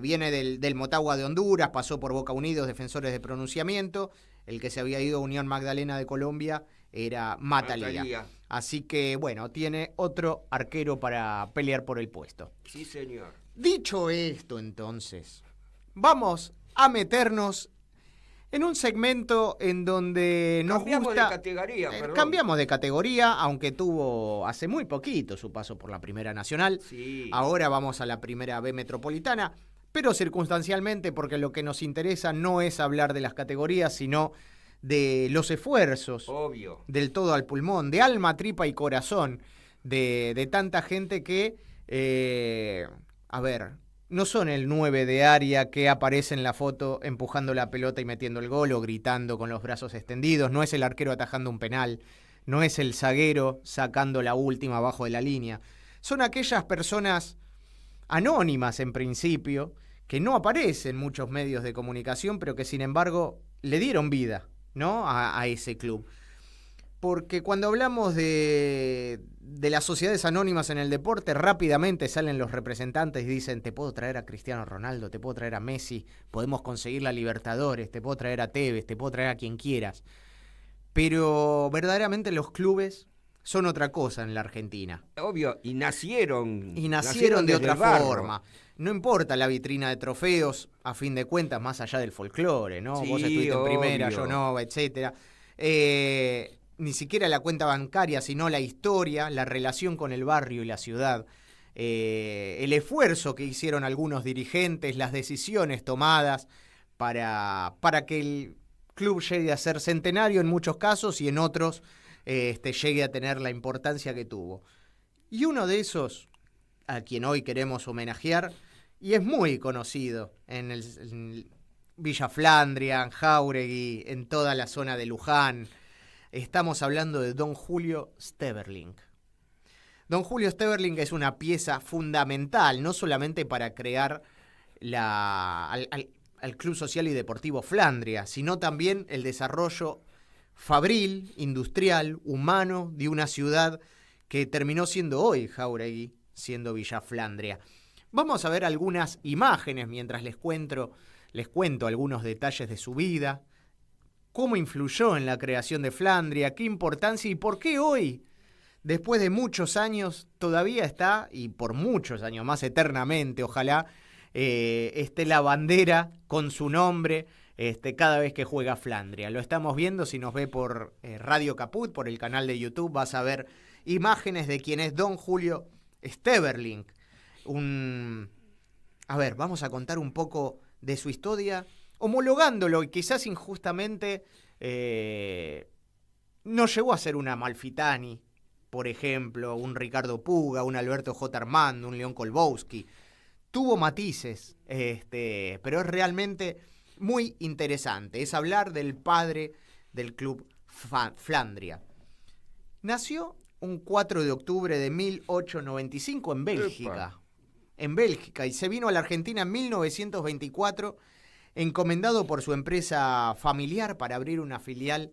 viene del Motagua de Honduras, pasó por Boca Unidos, Defensores de Pronunciamiento. El que se había ido a Unión Magdalena de Colombia era Matalía. Así que, bueno, tiene otro arquero para pelear por el puesto. Sí, señor. Dicho esto, entonces, vamos a meternos en un segmento en donde nos gusta... Cambiamos de categoría, aunque tuvo hace muy poquito su paso por la Primera Nacional. Sí. Ahora vamos a la Primera B Metropolitana, pero circunstancialmente, porque lo que nos interesa no es hablar de las categorías, sino de los esfuerzos. Obvio. Del todo al pulmón, de alma, tripa y corazón, de tanta gente que, no son el 9 de área que aparece en la foto empujando la pelota y metiendo el gol o gritando con los brazos extendidos, no es el arquero atajando un penal, no es el zaguero sacando la última abajo de la línea. Son aquellas personas anónimas en principio, que no aparecen en muchos medios de comunicación, pero que sin embargo le dieron vida, ¿no?, a ese club. Porque cuando hablamos de las sociedades anónimas en el deporte, rápidamente salen los representantes y dicen: te puedo traer a Cristiano Ronaldo, te puedo traer a Messi, podemos conseguir la Libertadores, te puedo traer a Tevez, te puedo traer a quien quieras. Pero verdaderamente los clubes son otra cosa en la Argentina. Obvio, y nacieron de otra forma. No importa la vitrina de trofeos, a fin de cuentas, más allá del folclore, ¿no? Sí, vos estuviste en primera, obvio. yo no, etcétera. Ni siquiera la cuenta bancaria, sino la historia, la relación con el barrio y la ciudad, el esfuerzo que hicieron algunos dirigentes, las decisiones tomadas para que el club llegue a ser centenario en muchos casos y en otros llegue a tener la importancia que tuvo. Y uno de esos, a quien hoy queremos homenajear, y es muy conocido en Villa Flandria, en Jáuregui, en toda la zona de Luján. Estamos hablando de don Julio Steverling. Don Julio Steverling es una pieza fundamental, no solamente para crear al Club Social y Deportivo Flandria, sino también el desarrollo fabril, industrial, humano de una ciudad que terminó siendo hoy Jáuregui, siendo Villa Flandria. Vamos a ver algunas imágenes mientras les cuento algunos detalles de su vida, cómo influyó en la creación de Flandria, qué importancia y por qué hoy, después de muchos años, todavía está, y por muchos años más eternamente, ojalá, esté la bandera con su nombre cada vez que juega Flandria. Lo estamos viendo, si nos ve por Radio Caput, por el canal de YouTube, vas a ver imágenes de quién es Don Julio Steverling. A ver, vamos a contar un poco de su historia, homologándolo, y quizás injustamente no llegó a ser una Amalfitani, por ejemplo, un Ricardo Puga, un Alberto J. Armando, un León Kolbowski. Tuvo matices, pero es realmente muy interesante. Es hablar del padre del club Flandria. Nació un 4 de octubre de 1895 en Bélgica. ¡Epa! En Bélgica, y se vino a la Argentina en 1924, encomendado por su empresa familiar para abrir una filial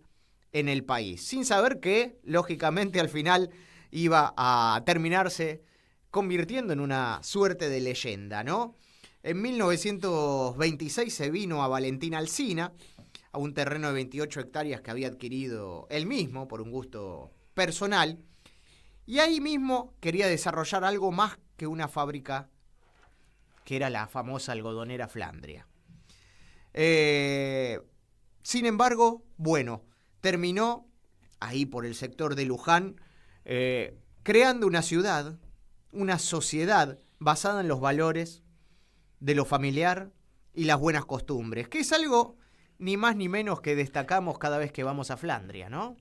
en el país, sin saber que, lógicamente, al final iba a terminarse convirtiendo en una suerte de leyenda, ¿no? En 1926 se vino a Valentín Alsina, a un terreno de 28 hectáreas que había adquirido él mismo por un gusto personal, y ahí mismo quería desarrollar algo más que una fábrica, que era la famosa algodonera Flandria. Sin embargo, bueno, terminó ahí por el sector de Luján, creando una ciudad, una sociedad basada en los valores de lo familiar y las buenas costumbres, que es algo ni más ni menos que destacamos cada vez que vamos a Flandria, ¿no?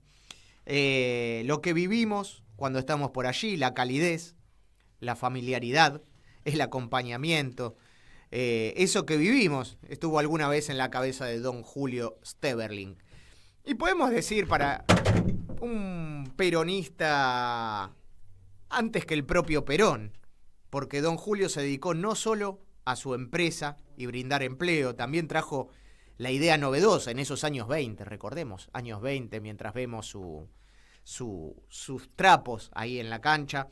Lo que vivimos cuando estamos por allí, la calidez, la familiaridad, el acompañamiento, eso que vivimos estuvo alguna vez en la cabeza de Don Julio Steverling. Y podemos decir, para un peronista antes que el propio Perón, porque Don Julio se dedicó no solo a su empresa y brindar empleo, también trajo la idea novedosa en esos años 20, recordemos, años 20, mientras vemos sus trapos ahí en la cancha,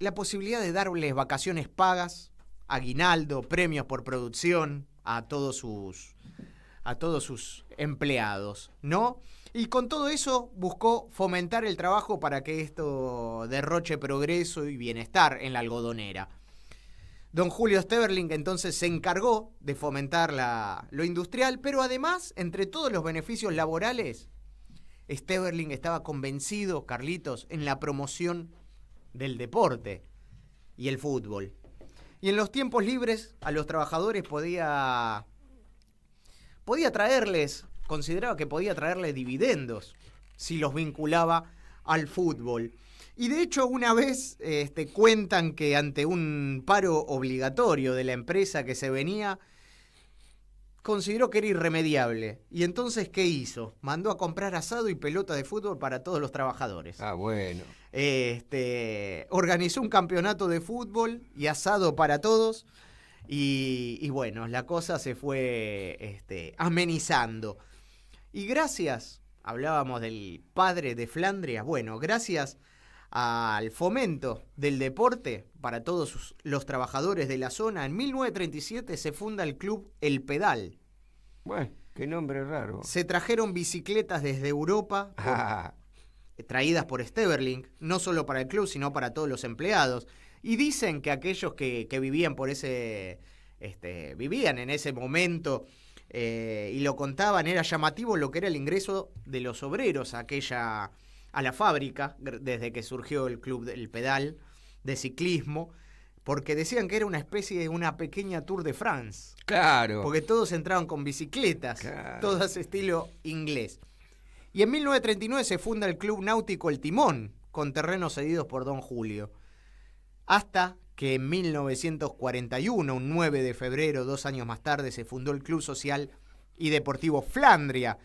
la posibilidad de darles vacaciones pagas, aguinaldo, premios por producción a todos sus empleados, ¿no? Y con todo eso buscó fomentar el trabajo para que esto derroche progreso y bienestar en la algodonera. Don Julio Steverling entonces se encargó de fomentar lo industrial, pero además, entre todos los beneficios laborales, Steverling estaba convencido, Carlitos, en la promoción del deporte y el fútbol. Y en los tiempos libres a los trabajadores podía traerles, consideraba que podía traerles dividendos si los vinculaba al fútbol. Y de hecho una vez cuentan que ante un paro obligatorio de la empresa que se venía, consideró que era irremediable. Y entonces, ¿qué hizo? Mandó a comprar asado y pelota de fútbol para todos los trabajadores. Ah, bueno. Organizó un campeonato de fútbol y asado para todos. Y bueno, la cosa se fue amenizando. Y gracias, hablábamos del padre de Flandria, bueno, gracias al fomento del deporte para todos los trabajadores de la zona, en 1937 se funda el club El Pedal. Bueno, qué nombre raro. Se trajeron bicicletas desde Europa, traídas por Steverling, no solo para el club, sino para todos los empleados. Y dicen que aquellos que vivían por vivían en ese momento y lo contaban, era llamativo lo que era el ingreso de los obreros a la fábrica, desde que surgió el club del Pedal de ciclismo, porque decían que era una especie de una pequeña Tour de France. Claro. Porque todos entraban con bicicletas, claro, todas estilo inglés. Y en 1939 se funda el Club Náutico El Timón, con terrenos cedidos por Don Julio. Hasta que en 1941, un 9 de febrero, 2 años más tarde, se fundó el Club Social y Deportivo Flandria,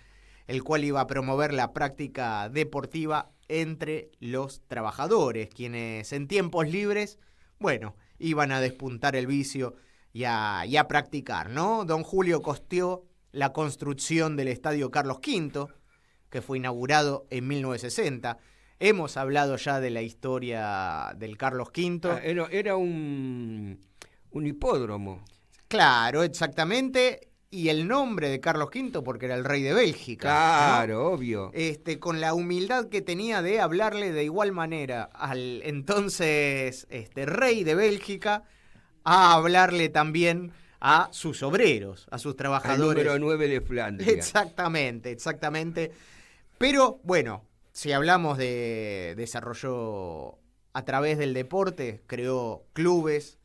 el cual iba a promover la práctica deportiva entre los trabajadores, quienes en tiempos libres, bueno, iban a despuntar el vicio y a practicar, ¿no? Don Julio costeó la construcción del Estadio Carlos V, que fue inaugurado en 1960. Hemos hablado ya de la historia del Carlos V. Era un hipódromo. Claro, exactamente. Y el nombre de Carlos V porque era el rey de Bélgica. Claro, ¿no? obvio. Con la humildad que tenía de hablarle de igual manera al entonces rey de Bélgica, a hablarle también a sus obreros, a sus trabajadores. El número 9 de Flandria. Exactamente. Pero, bueno, si hablamos de desarrollo a través del deporte, creó clubes,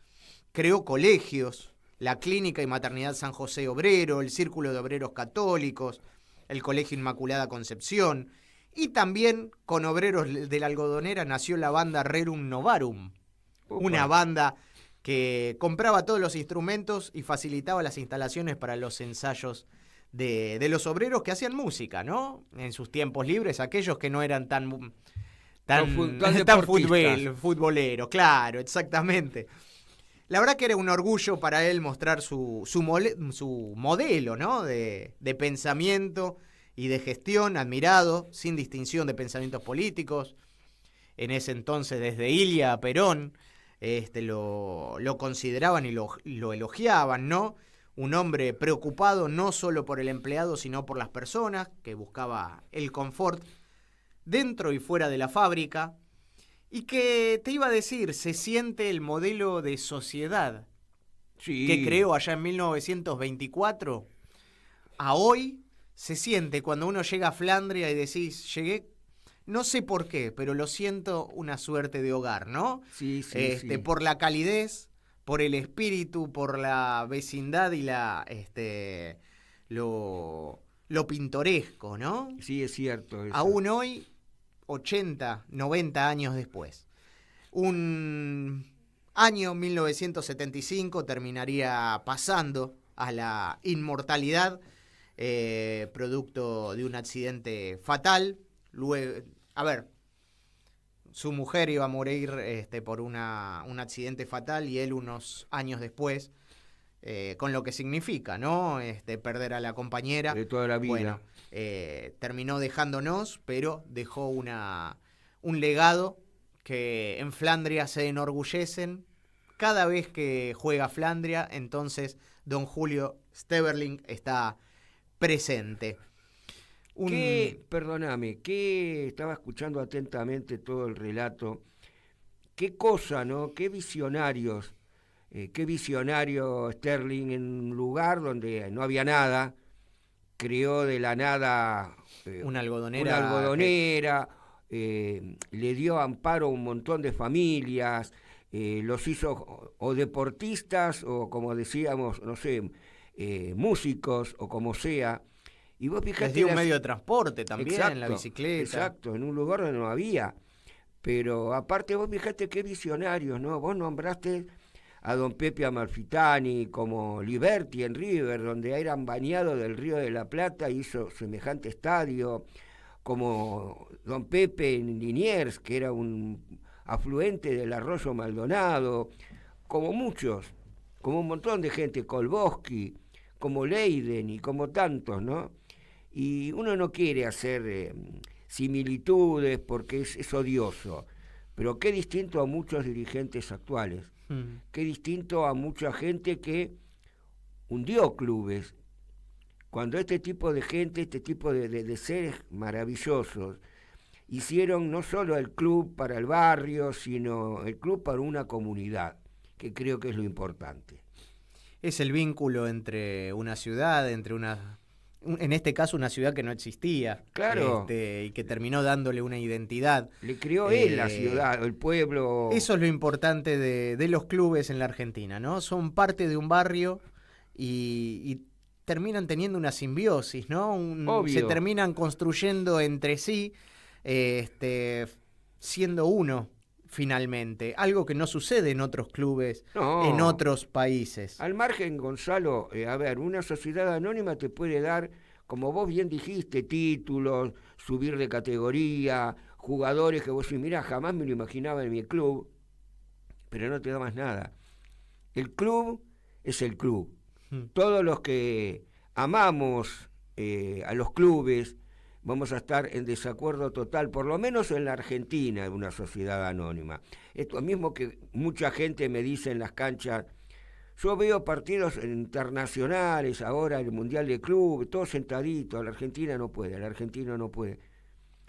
creó colegios, la Clínica y Maternidad San José Obrero, el Círculo de Obreros Católicos, el Colegio Inmaculada Concepción, y también con obreros de la algodonera nació la banda Rerum Novarum, una banda que compraba todos los instrumentos y facilitaba las instalaciones para los ensayos de los obreros que hacían música, ¿no? En sus tiempos libres, aquellos que no eran tan futboleros, claro, exactamente. La verdad que era un orgullo para él mostrar su modelo, ¿no? de pensamiento y de gestión, admirado, sin distinción de pensamientos políticos. En ese entonces, desde Ilia a Perón, lo consideraban y lo elogiaban, ¿no? Un hombre preocupado no solo por el empleado, sino por las personas, que buscaba el confort dentro y fuera de la fábrica. Y que, te iba a decir, se siente el modelo de sociedad que creó allá en 1924. A hoy se siente cuando uno llega a Flandria y decís, llegué, no sé por qué, pero lo siento una suerte de hogar, ¿no? Sí. Por la calidez, por el espíritu, por la vecindad y lo pintoresco, ¿no? Sí, es cierto. Eso. Aún hoy, 80, 90 años después. Un año 1975 terminaría pasando a la inmortalidad, producto de un accidente fatal. Luego, su mujer iba a morir por un accidente fatal y él unos años después, con lo que significa, ¿no? Perder a la compañera. De toda la vida. Bueno, terminó dejándonos, pero dejó un legado que en Flandria se enorgullecen. Cada vez que juega Flandria, entonces don Julio Steverling está presente. Perdóname, estaba escuchando atentamente todo el relato. Qué cosa, ¿no? Qué visionario Sterling en un lugar donde no había nada. Creó de la nada una algodonera, le dio amparo a un montón de familias, los hizo o deportistas o, como decíamos, no sé, músicos o como sea. Y vos fijate, les dio un medio de transporte también, exacto, la bicicleta. Exacto, en un lugar donde no había. Pero aparte vos fijate qué visionarios, ¿no? Vos nombraste a don Pepe Amalfitani como Liberty en River, donde eran bañados del Río de la Plata, hizo semejante estadio, como don Pepe en Liniers, que era un afluente del arroyo Maldonado, como muchos, como un montón de gente, Kolboski, como Leiden y como tantos, ¿no? Y uno no quiere hacer similitudes porque es odioso, pero qué distinto a muchos dirigentes actuales. Qué distinto a mucha gente que hundió clubes, cuando este tipo de gente, este tipo de seres maravillosos, hicieron no solo el club para el barrio, sino el club para una comunidad, que creo que es lo importante. Es el vínculo entre una ciudad, en este caso una ciudad que no existía, claro, y que terminó dándole una identidad. Le creó él la ciudad, el pueblo. Eso es lo importante de los clubes en la Argentina, ¿no? Son parte de un barrio y terminan teniendo una simbiosis, ¿no? Se terminan construyendo entre sí, siendo uno finalmente, algo que no sucede en otros clubes, en otros países. Al margen, Gonzalo, una sociedad anónima te puede dar como vos bien dijiste, títulos, subir de categoría, jugadores que vos decís, mirá, jamás me lo imaginaba en mi club, pero no te da más nada. El club es el club. Todos los que amamos a los clubes vamos a estar en desacuerdo total, por lo menos en la Argentina, en una sociedad anónima. Esto mismo que mucha gente me dice en las canchas, yo veo partidos internacionales ahora, el Mundial de Club, todos sentaditos, la Argentina no puede, el argentino no puede.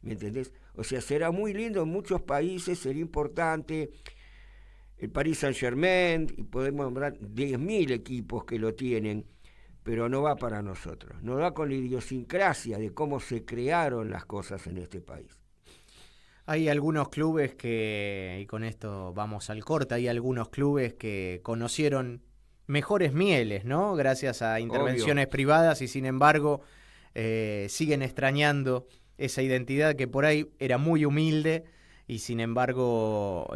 ¿Me entendés? O sea, será muy lindo en muchos países, sería importante. El Paris Saint-Germain, y podemos nombrar 10.000 equipos que lo tienen, pero no va para nosotros. No va con la idiosincrasia de cómo se crearon las cosas en este país. Hay algunos clubes que, y con esto vamos al corte, hay algunos clubes que conocieron mejores mieles, ¿no? Gracias a intervenciones privadas y sin embargo siguen extrañando esa identidad que por ahí era muy humilde y sin embargo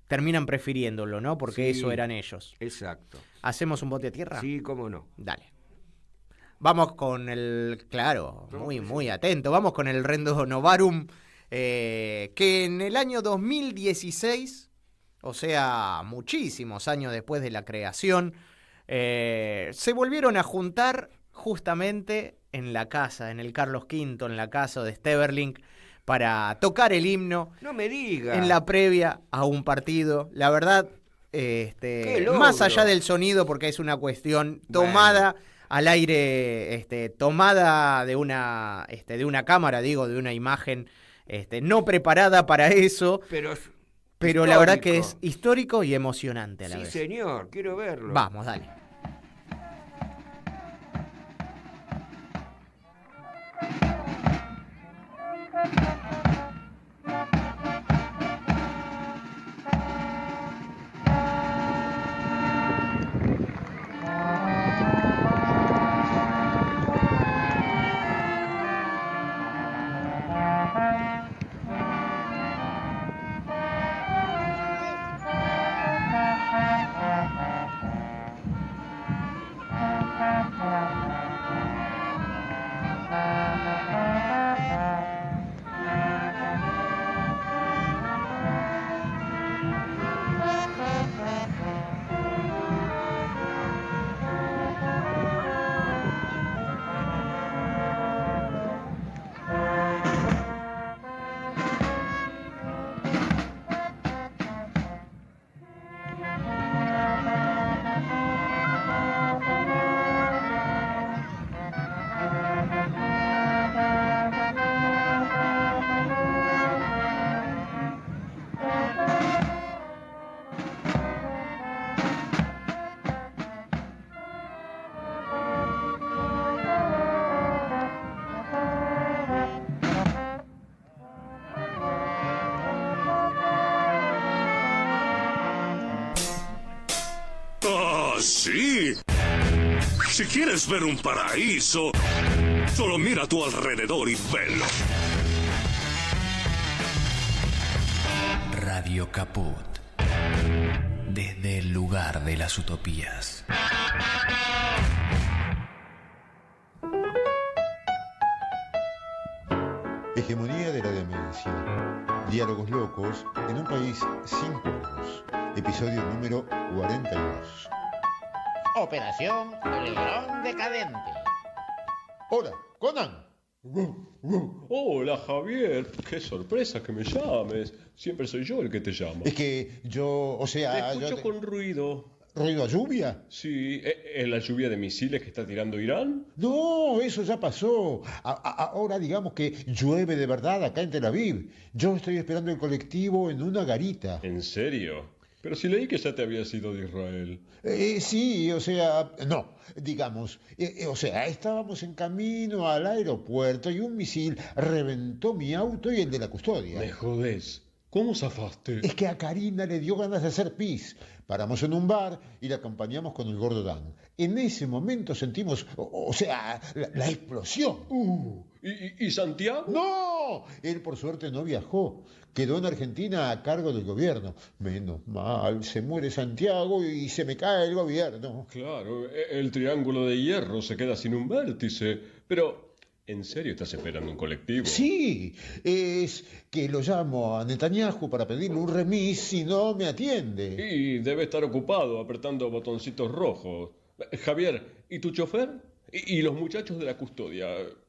terminan prefiriéndolo, ¿no? Porque sí, eso eran ellos. Exacto. ¿Hacemos un bote a tierra? Sí, cómo no. Dale. Vamos con el, claro, muy atento, vamos con el Rendo Novarum, que en el año 2016, o sea, muchísimos años después de la creación, se volvieron a juntar justamente en la casa, en el Carlos V, en la casa de Steverling, para tocar el himno. No me digas. En la previa a un partido. La verdad, más allá del sonido, porque es una cuestión tomada al aire, tomada de una cámara, digo, de una imagen no preparada para eso. Pero la verdad que es histórico y emocionante a la vez. Sí, señor, quiero verlo. Vamos, dale. Sí. Si quieres ver un paraíso, solo mira a tu alrededor y velo. Radio Caput. Desde el lugar de las utopías. Hegemonía de la demencia. Diálogos locos en un país sin juegos. Episodio número 42. Operación El León Decadente. Hola, Conan. Hola, Javier. Qué sorpresa que me llames. Siempre soy yo el que te llama. Es que yo, o sea... Te escucho con ruido. ¿Ruido a lluvia? Sí, ¿es la lluvia de misiles que está tirando Irán? No, eso ya pasó. Ahora digamos que llueve de verdad acá en Tel Aviv. Yo estoy esperando el colectivo en una garita. ¿En serio? Pero si leí que ya te habías ido de Israel. Sí, o sea, no, digamos, o sea, estábamos en camino al aeropuerto y un misil reventó mi auto y el de la custodia. Me jodés. ¿Cómo zafaste? Es que a Karina le dio ganas de hacer pis. Paramos en un bar y la acompañamos con el gordo Dan. En ese momento sentimos, la explosión. ¿Y Santiago? ¡No! Él por suerte no viajó. Quedó en Argentina a cargo del gobierno. Menos mal, se muere Santiago y se me cae el gobierno. Claro, el triángulo de hierro se queda sin un vértice. Pero, ¿en serio estás esperando un colectivo? Sí, es que lo llamo a Netanyahu para pedirle un remis y no me atiende. Y debe estar ocupado apretando botoncitos rojos. Javier, ¿y tu chofer? ¿Y los muchachos de la custodia?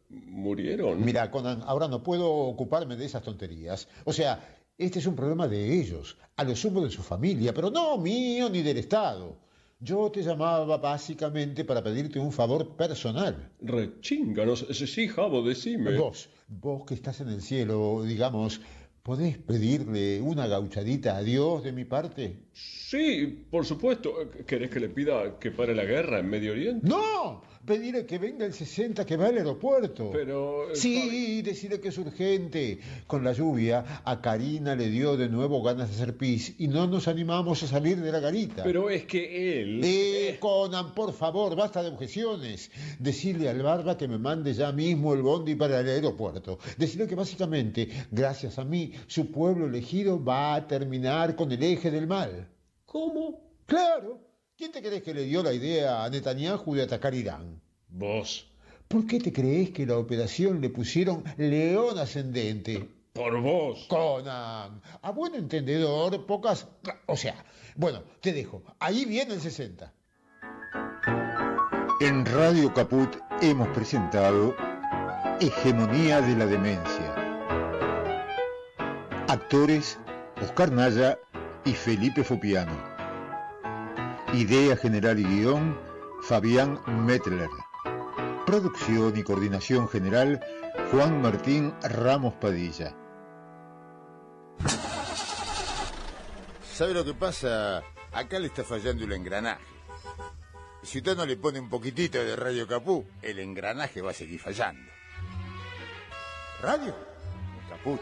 ¿Murieron? Mira, Conan, ahora no puedo ocuparme de esas tonterías. O sea, este es un problema de ellos, a lo sumo de su familia, pero no mío ni del Estado. Yo te llamaba básicamente para pedirte un favor personal. Rechínganos. Sí, Javo, decime. Vos que estás en el cielo, digamos, ¿podés pedirle una gauchadita a Dios de mi parte? Sí, por supuesto. ¿Querés que le pida que pare la guerra en Medio Oriente? ¡No! Pedirle que venga el 60 que va al aeropuerto. Pero... Sí, decirle que es urgente. Con la lluvia, a Karina le dio de nuevo ganas de hacer pis y no nos animamos a salir de la garita. Pero es que él... Conan, por favor, basta de objeciones. Decirle al barba que me mande ya mismo el bondi para el aeropuerto. Decirle que básicamente, gracias a mí, su pueblo elegido va a terminar con el eje del mal. ¿Cómo? Claro. ¿Quién te crees que le dio la idea a Netanyahu de atacar Irán? Vos. ¿Por qué te crees que la operación le pusieron León Ascendente? Por vos. Conan, a buen entendedor, pocas... O sea, bueno, te dejo. Ahí viene el 60. En Radio Caput hemos presentado Hegemonía de la Demencia. Actores Oscar Naya y Felipe Fupiano. Idea general y guión, Fabián Mettler. Producción y coordinación general, Juan Martín Ramos Padilla. ¿Sabe lo que pasa? Acá le está fallando el engranaje. Si usted no le pone un poquitito de Radio Caput, el engranaje va a seguir fallando. Radio Caput.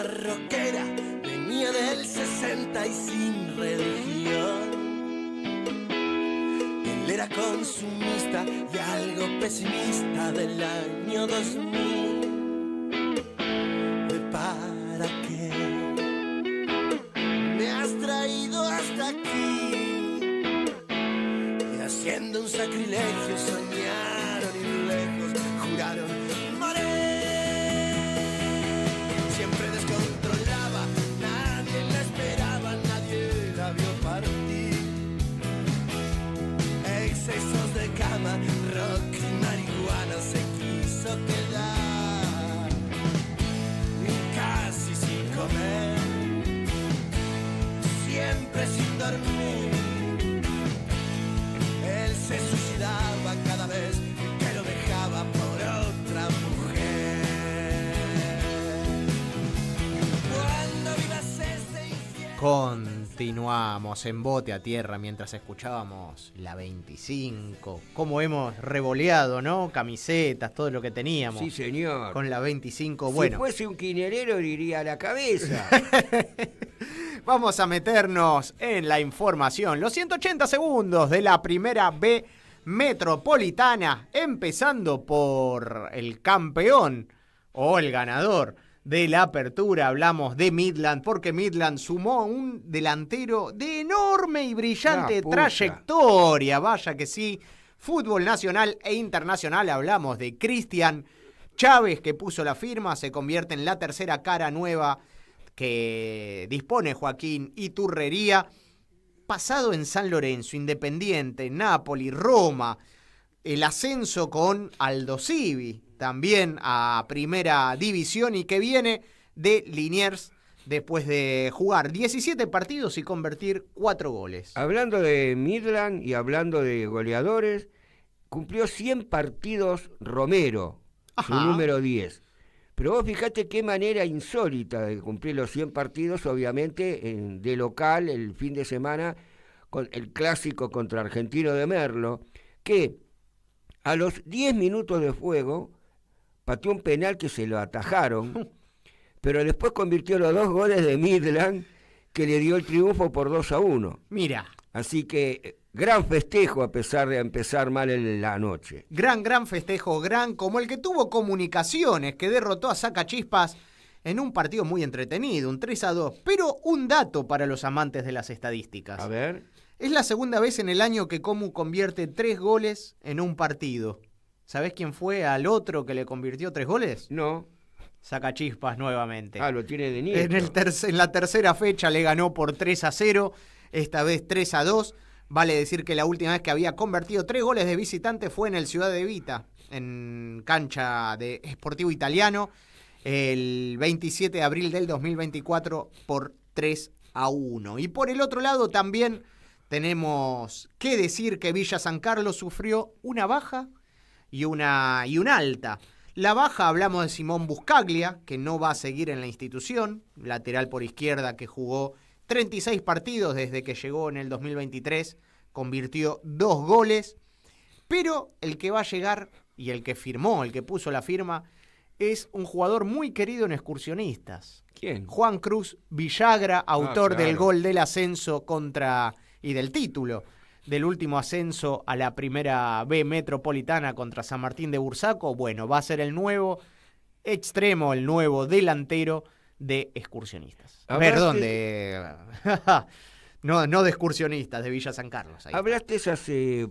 Rockera, venía del 60 y sin religión. Él era consumista y algo pesimista del año 2000. ¿Para qué me has traído hasta aquí? Y haciendo un sacrilegio soñaron ir lejos, juraron morir. Siempre descontrolaba, nadie la esperaba, nadie la vio partir. Excesos de cama, rock y marihuana, se quiso quedar casi sin comer, siempre sin dormir. Él se suicidaba cada vez que lo dejaba por otra mujer. Continuamos en Bote a Tierra mientras escuchábamos la 25. Cómo hemos revoleado, ¿no? Camisetas, todo lo que teníamos. Sí, señor. Con la 25, bueno. Si fuese un quinerero iría a la cabeza. Vamos a meternos en la información. Los 180 segundos de la primera B metropolitana, empezando por el campeón o el ganador de la apertura. Hablamos de Midland, porque Midland sumó un delantero de enorme y brillante trayectoria. Vaya que sí, fútbol nacional e internacional. Hablamos de Cristian Chávez, que puso la firma, se convierte en la tercera cara nueva que dispone Joaquín Iturrería. Pasado en San Lorenzo, Independiente, Napoli, Roma, el ascenso con Aldo Civi también a primera división, y que viene de Liniers después de jugar 17 partidos y convertir 4 goles. Hablando de Midland y hablando de goleadores, cumplió 100 partidos Romero, su número 10. Pero vos fijate qué manera insólita de cumplir los 100 partidos, obviamente de local el fin de semana con el clásico contra Argentino de Merlo, que a los 10 minutos de juego pateó un penal que se lo atajaron, pero después convirtió los 2 goles de Midland, que le dio el triunfo por 2-1. Mira. Así que gran festejo a pesar de empezar mal en la noche. Gran festejo, como el que tuvo Comunicaciones, que derrotó a Sacachispas en un partido muy entretenido, un 3-2. Pero un dato para los amantes de las estadísticas. A ver. Es la segunda vez en el año que Comu convierte 3 goles en un partido. ¿Sabés quién fue al otro que le convirtió 3 goles? No. Sacachispas nuevamente. Lo tiene de nieto. En la tercera fecha le ganó por 3-0, esta vez 3-2. Vale decir que la última vez que había convertido 3 goles de visitante fue en el Ciudad de Vita, en cancha de Sportivo Italiano, el 27 de abril del 2024 por 3-1. Y por el otro lado también tenemos que decir que Villa San Carlos sufrió una baja y una alta. La baja, hablamos de Simón Buscaglia, que no va a seguir en la institución, lateral por izquierda que jugó 36 partidos desde que llegó en el 2023, convirtió 2 goles, pero el que va a llegar y el que firmó, el que puso la firma, es un jugador muy querido en Excursionistas. ¿Quién? Juan Cruz Villagra, autor claro. del gol del ascenso y del título del último ascenso a la primera B metropolitana contra San Martín de Bursaco. Bueno, va a ser el nuevo extremo, el nuevo delantero de Excursionistas. Perdón, no de Excursionistas, de Villa San Carlos. Ahí. Hablaste hace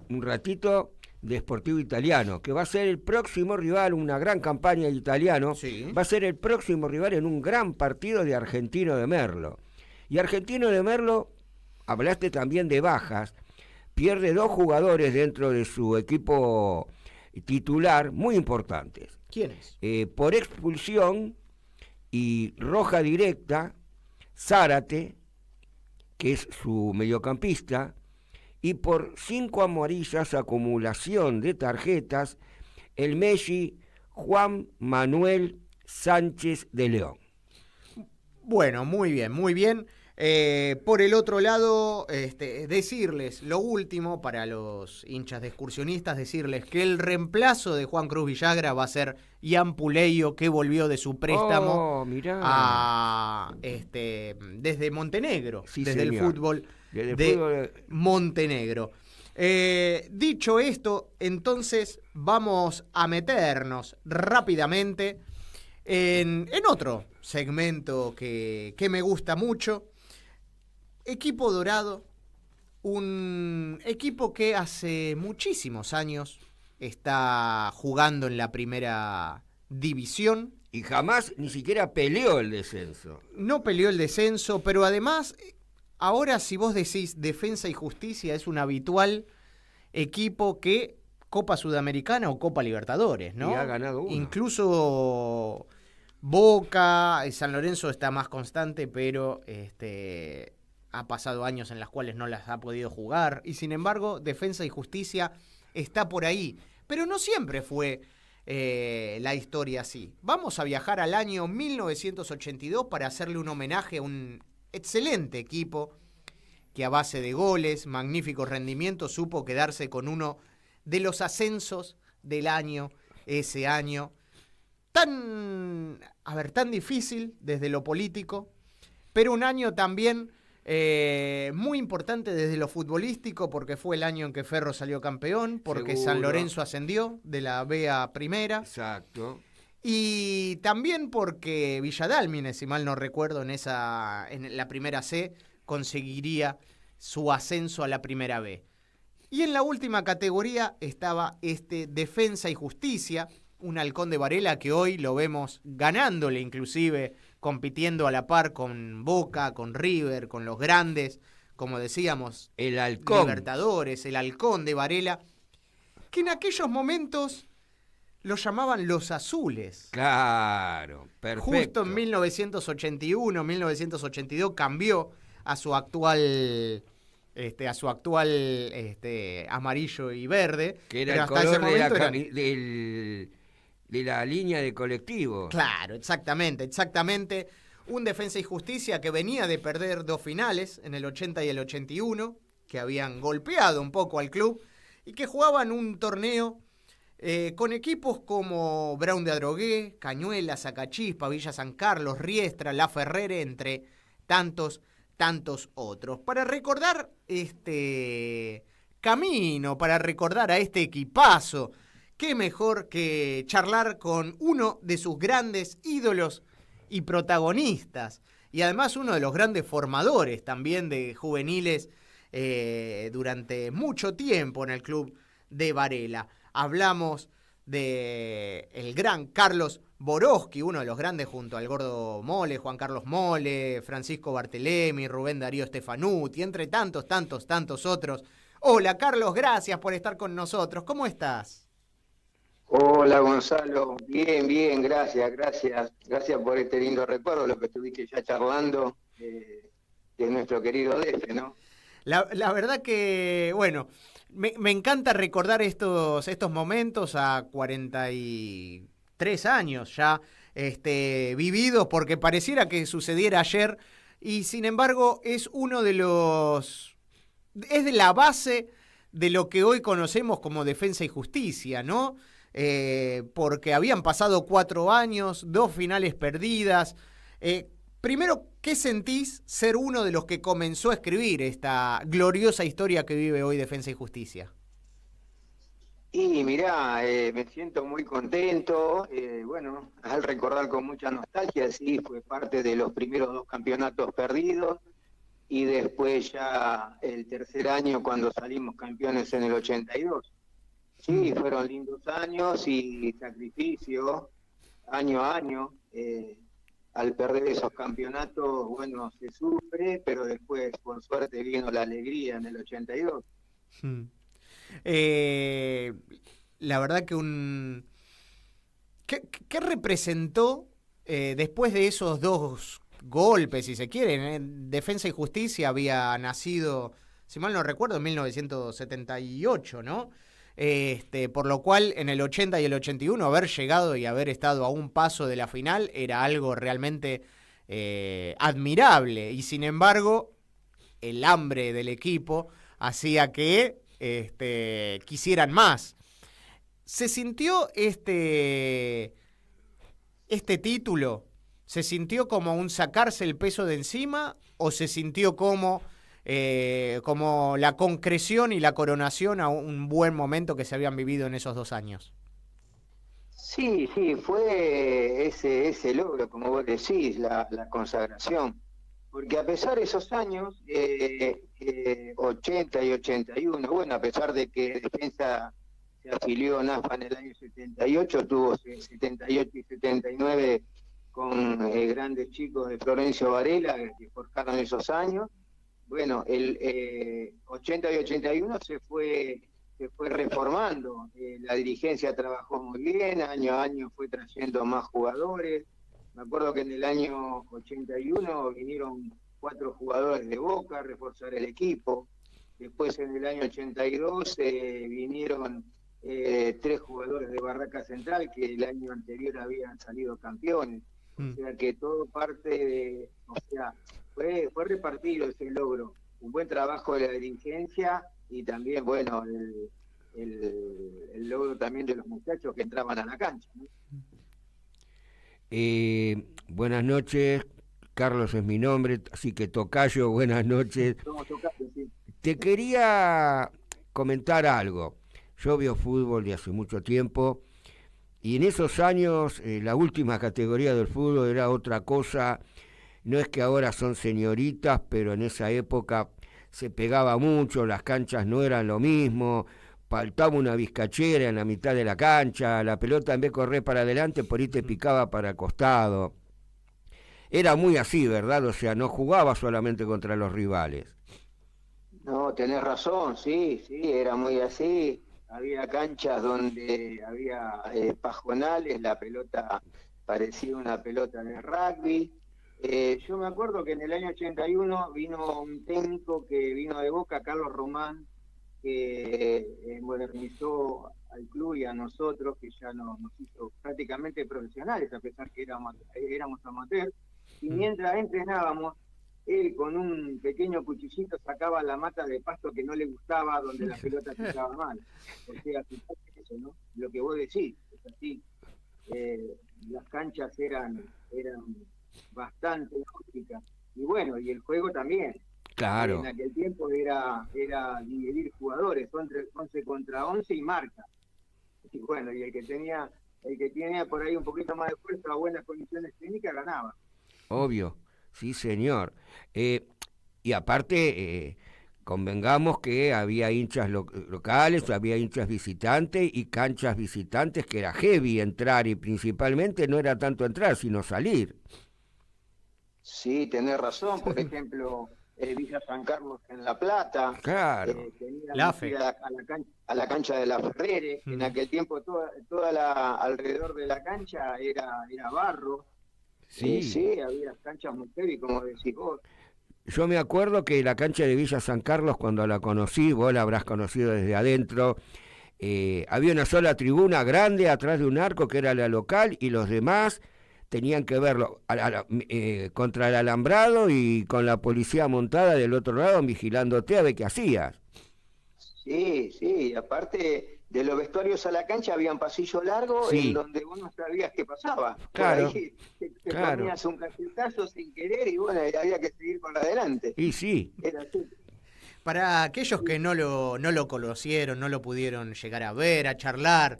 un ratito de Sportivo Italiano, que va a ser el próximo rival, una gran campaña de Italiano, va a ser el próximo rival en un gran partido de Argentino de Merlo. Y Argentino de Merlo, hablaste también de bajas, pierde 2 jugadores dentro de su equipo titular muy importantes. ¿Quiénes? Por expulsión y roja directa, Zárate, que es su mediocampista, y por 5 amarillas, acumulación de tarjetas, el Messi Juan Manuel Sánchez de León. Bueno, muy bien, muy bien. Por el otro lado, decirles lo último para los hinchas de Excursionistas, decirles que el reemplazo de Juan Cruz Villagra va a ser Ian Puleyo, que volvió de su préstamo desde Montenegro, desde el fútbol de Montenegro. Dicho esto, entonces vamos a meternos rápidamente en otro segmento que me gusta mucho. Equipo Dorado, un equipo que hace muchísimos años está jugando en la primera división. Y jamás ni siquiera peleó el descenso. No peleó el descenso, pero además, ahora si vos decís Defensa y Justicia, es un habitual equipo que Copa Sudamericana o Copa Libertadores, ¿no? Y ha ganado uno. Incluso Boca, San Lorenzo está más constante, pero ha pasado años en las cuales no las ha podido jugar, y sin embargo Defensa y Justicia está por ahí, pero no siempre fue la historia así. Vamos a viajar al año 1982 para hacerle un homenaje a un excelente equipo que a base de goles, magníficos rendimientos, supo quedarse con uno de los ascensos del año, ese año tan difícil desde lo político, pero un año también muy importante desde lo futbolístico, porque fue el año en que Ferro salió campeón, porque Seguro. San Lorenzo ascendió de la B a primera. Exacto. Y también porque Villa Dálmine, si mal no recuerdo, en la primera C conseguiría su ascenso a la primera B. Y en la última categoría estaba Defensa y Justicia, un Halcón de Varela que hoy lo vemos ganándole, inclusive compitiendo a la par con Boca, con River, con los grandes, como decíamos, el Halcón. Libertadores, el Halcón de Varela, que en aquellos momentos lo llamaban los azules. Claro, perfecto. Justo en 1981, 1982 cambió a su actual amarillo y verde, que era pero el hasta ese color momento de la línea de colectivo. Claro, exactamente. Un Defensa y Justicia que venía de perder 2 finales, en el 80 y el 81, que habían golpeado un poco al club y que jugaban un torneo con equipos como Brown de Adrogué, Cañuelas, Sacachispa, Villa San Carlos, Riestra, La Ferrere, entre tantos otros. Para recordar este camino, para recordar a este equipazo, qué mejor que charlar con uno de sus grandes ídolos y protagonistas, y además uno de los grandes formadores también de juveniles durante mucho tiempo en el club de Varela. Hablamos de el gran Carlos Borowski, uno de los grandes junto al Gordo Mole, Juan Carlos Mole, Francisco Bartelemi, Rubén Darío Stefanuti, entre tantos otros. Hola Carlos, gracias por estar con nosotros. ¿Cómo estás? Hola Gonzalo, bien, gracias por este lindo recuerdo, lo que estuviste ya charlando de nuestro querido DF, ¿no? La verdad que, bueno, me encanta recordar estos momentos a 43 años ya vividos, porque pareciera que sucediera ayer, y sin embargo es es de la base de lo que hoy conocemos como Defensa y Justicia, ¿no? Porque habían pasado 4 años, 2 finales perdidas. Primero, ¿qué sentís ser uno de los que comenzó a escribir esta gloriosa historia que vive hoy Defensa y Justicia? Y mirá, me siento muy contento, bueno, al recordar con mucha nostalgia, sí, fue parte de los primeros 2 campeonatos perdidos, y después ya el tercer año cuando salimos campeones en el 82. Sí, fueron lindos años y sacrificio, año a año. Al perder esos campeonatos, bueno, se sufre, pero después, por suerte, vino la alegría en el 82. La verdad que ¿Qué representó después de esos 2 golpes, si se quieren? Defensa y Justicia había nacido, si mal no recuerdo, en 1978, ¿no? Por lo cual en el 80 y el 81 haber llegado y haber estado a un paso de la final era algo realmente admirable, y sin embargo el hambre del equipo hacía que quisieran más. ¿Se sintió este título? ¿Se sintió como un sacarse el peso de encima o se sintió como la concreción y la coronación a un buen momento que se habían vivido en esos 2 años? Sí, fue ese logro, como vos decís, la consagración. Porque a pesar de esos años, 80 y 81, bueno, a pesar de que Defensa se afilió a NAFA en el año 78, tuvo 78 y 79 con grandes chicos de Florencio Varela que forjaron esos años. Bueno, el 80 y 81 se fue reformando, la dirigencia trabajó muy bien, año a año fue trayendo más jugadores. Me acuerdo que en el año 81 vinieron 4 jugadores de Boca a reforzar el equipo. Después en el año 82 vinieron 3 jugadores de Barraca Central que el año anterior habían salido campeones. O sea que todo parte de... Fue repartido ese logro. Un buen trabajo de la dirigencia y también, bueno, el logro también de los muchachos que entraban a la cancha, ¿no? Buenas noches, Carlos es mi nombre, así que Tocayo, buenas noches. Sí. Te quería comentar algo. Yo veo fútbol de hace mucho tiempo y en esos años la última categoría del fútbol era otra cosa. No es que ahora son señoritas, pero en esa época se pegaba mucho, las canchas no eran lo mismo, faltaba una bizcachera en la mitad de la cancha, la pelota en vez de correr para adelante, por ahí te picaba para el costado. Era muy así, ¿verdad? O sea, no jugaba solamente contra los rivales. No, tenés razón, sí, era muy así. Había canchas donde había pajonales, la pelota parecía una pelota de rugby. Yo me acuerdo que en el año 81 vino un técnico que vino de Boca, Carlos Román, que modernizó al club y a nosotros, que ya nos hizo prácticamente profesionales, a pesar que éramos amateurs. Y mientras entrenábamos, él con un pequeño cuchillito sacaba la mata de pasto que no le gustaba, donde la pelota pisaba mal. O sea, fíjate eso, ¿no? Lo que vos decís, es así. Las canchas eran bastante rústicas. Y bueno, y el juego también. Claro. En aquel tiempo era dividir jugadores, 11 contra 11 y marca. Y bueno, y el que tenía por ahí un poquito más de fuerza o buenas condiciones técnicas ganaba. Obvio, sí señor. Y aparte, convengamos que había hinchas locales, había hinchas visitantes y canchas visitantes que era heavy entrar, y principalmente no era tanto entrar, sino salir. Sí, tenés razón. Por ejemplo, Villa San Carlos en La Plata. Claro. Tenía que ir a la cancha de la Ferrere. En aquel tiempo alrededor de la cancha era barro. Sí. Sí, había canchas muy heavy, como decís vos. Yo me acuerdo que la cancha de Villa San Carlos, cuando la conocí, vos la habrás conocido desde adentro, había una sola tribuna grande atrás de un arco que era la local, y los demás tenían que verlo contra el alambrado y con la policía montada del otro lado vigilándote a ver qué hacías. Sí, aparte de los vestuarios a la cancha había un pasillo largo en donde vos no sabías qué pasaba. Claro. Por ahí te ponías un cachetazo sin querer y bueno, había que seguir por adelante. Y sí. Era así. Para aquellos que no lo conocieron, no lo pudieron llegar a ver, a charlar,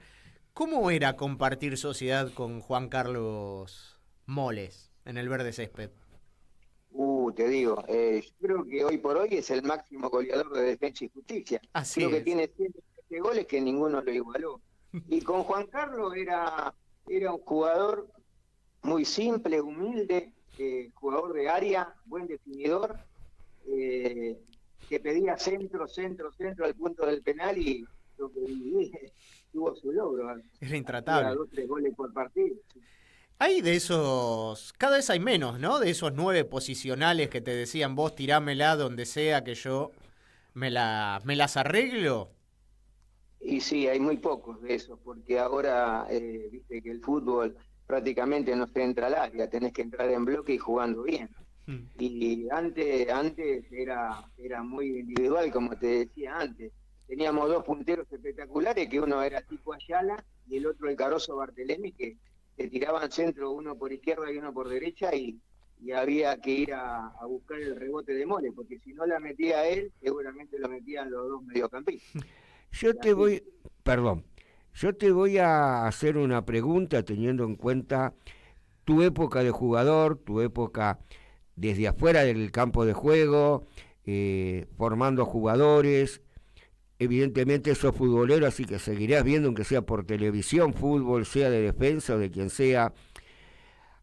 ¿cómo era compartir sociedad con Juan Carlos Moles en el verde césped? Te digo, yo creo que hoy por hoy es el máximo goleador de Defensa y Justicia. Así creo que es. tiene 107 goles que ninguno lo igualó. Y con Juan Carlos era un jugador muy simple, humilde, jugador de área, buen definidor, que pedía centro al punto del penal y lo que tuvo su logro. Era intratable. 2 o 3 goles por partido. Hay de esos, cada vez hay menos, ¿no? De esos 9 posicionales que te decían vos tirámela donde sea que yo me las arreglo. Y sí, hay muy pocos de esos, porque ahora, viste que el fútbol prácticamente no se entra al área, tenés que entrar en bloque y jugando bien. Y antes era muy individual, como te decía antes. Teníamos 2 punteros espectaculares, que uno era Tico Ayala y el otro el Caroso Barthelemy, que tiraban centro, uno por izquierda y uno por derecha, y había que ir a buscar el rebote de Mole, porque si no la metía él, seguramente lo metían los 2 mediocampistas. Yo te voy a hacer una pregunta teniendo en cuenta tu época de jugador, tu época desde afuera del campo de juego, formando jugadores. Evidentemente sos futbolero, así que seguirás viendo, aunque sea por televisión, fútbol, sea de defensa o de quien sea.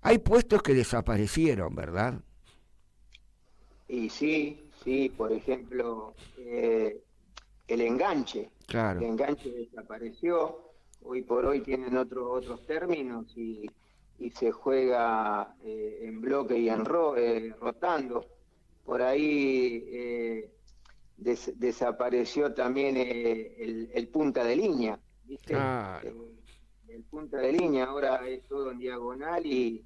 Hay puestos que desaparecieron, ¿verdad? Y sí, por ejemplo, el enganche. Claro. El enganche desapareció. Hoy por hoy tienen otros términos y se juega en bloque y en rotando. Por ahí desapareció también el punta de línea, ¿viste? Claro. El punta de línea ahora es todo en diagonal y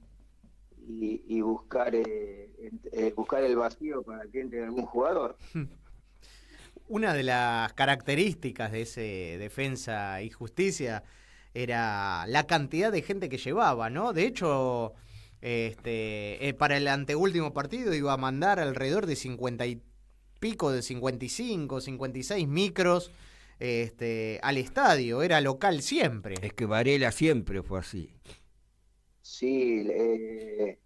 buscar el vacío para que entre algún jugador. Una de las características de ese Defensa y Justicia era la cantidad de gente que llevaba, ¿no? De hecho, para el anteúltimo partido iba a mandar alrededor de 50 y pico, de 55, 56 micros al estadio. Era local siempre. Es que Varela siempre fue así. Sí,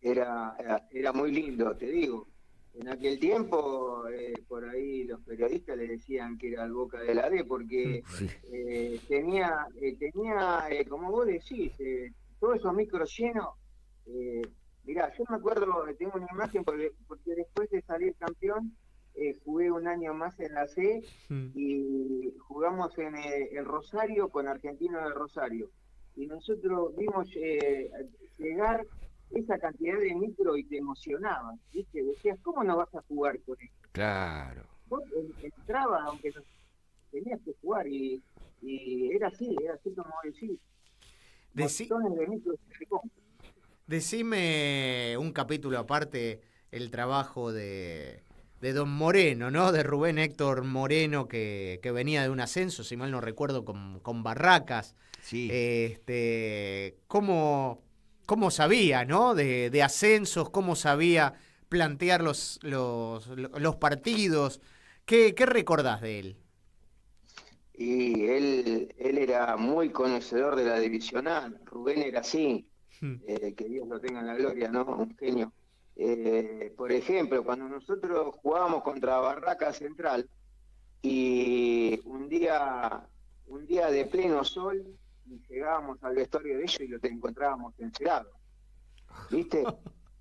era muy lindo, te digo. En aquel tiempo, por ahí los periodistas le decían que era el Boca de la D, porque tenía como vos decís, todos esos micros llenos. Mirá, yo me acuerdo, tengo una imagen, porque después de salir campeón, jugué un año más en la C y jugamos en el Rosario con Argentino de Rosario. Y nosotros vimos llegar esa cantidad de micro y te emocionabas, ¿viste? Decías, ¿cómo no vas a jugar con esto? Claro. Vos entrabas, aunque no, tenías que jugar y era así como decís. Montones de micros. Decime un capítulo aparte, el trabajo de Don Moreno, ¿no? De Rubén Héctor Moreno, que venía de un ascenso, si mal no recuerdo, con Barracas. Sí. ¿Cómo sabía, ¿no? De ascensos, cómo sabía plantear los partidos. ¿Qué recordás de él? Y él era muy conocedor de la divisional. Rubén era así, que Dios lo tenga en la gloria, ¿no? Un genio. Por ejemplo, cuando nosotros jugábamos contra Barraca Central y un día de pleno sol y llegábamos al vestuario de ellos y lo encontrábamos encerado, ¿viste?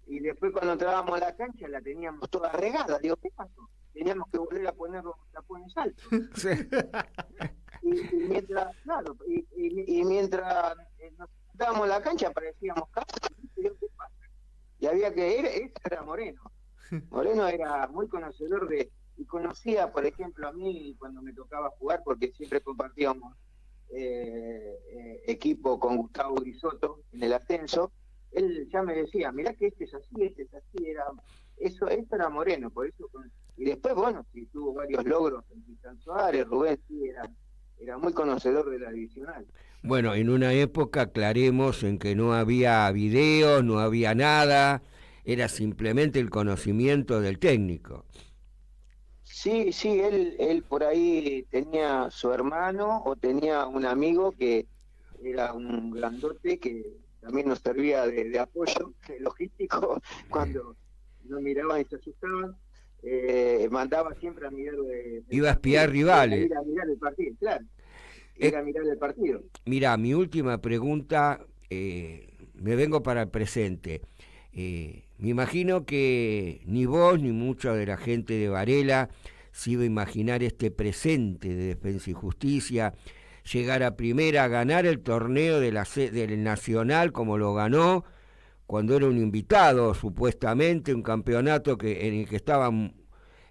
Y después cuando entrábamos a la cancha la teníamos toda regada. Digo, ¿qué pasó? Teníamos que volver a poner los tapones altos. Sí. Y mientras, claro, y mientras nos sentábamos en la cancha parecíamos cabos. ¿Qué pasa? Y había que ir, ese era Moreno. Moreno era muy conocedor y conocía, por ejemplo, a mí cuando me tocaba jugar, porque siempre compartíamos equipo con Gustavo Grisotto en el ascenso. Él ya me decía, mirá que este es así, esto era Moreno, por eso. Y después, bueno, sí, tuvo varios logros en Cristian Suárez, Rubén sí era muy conocedor de la divisional. Bueno, en una época, aclaremos, en que no había videos, no había nada, era simplemente el conocimiento del técnico. Sí, él por ahí tenía su hermano o tenía un amigo que era un grandote que también nos servía de apoyo logístico cuando nos miraban y se asustaban. Mandaba siempre a mirar iba a espiar rivales. Ir a mirar el partido, claro. Ir a mirar el partido. Mira, mi última pregunta, me vengo para el presente. Me imagino que ni vos ni mucha de la gente de Varela se iba a imaginar este presente de Defensa y Justicia, llegar a primera, ganar el torneo del Nacional como lo ganó, cuando era un invitado, supuestamente, un campeonato en el que estaban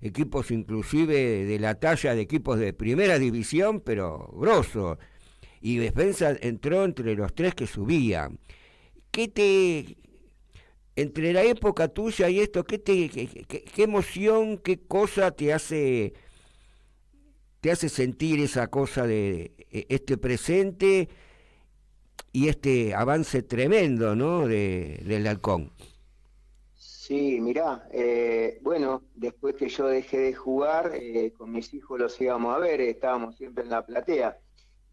equipos inclusive de la talla de equipos de primera división, pero grosso. Y Defensa entró entre los 3 que subían. Entre la época tuya y esto, qué emoción, qué cosa te hace sentir esa cosa de este presente y este avance tremendo, ¿no? del Halcón? Sí, mirá, bueno, después que yo dejé de jugar, con mis hijos los íbamos a ver, estábamos siempre en la platea.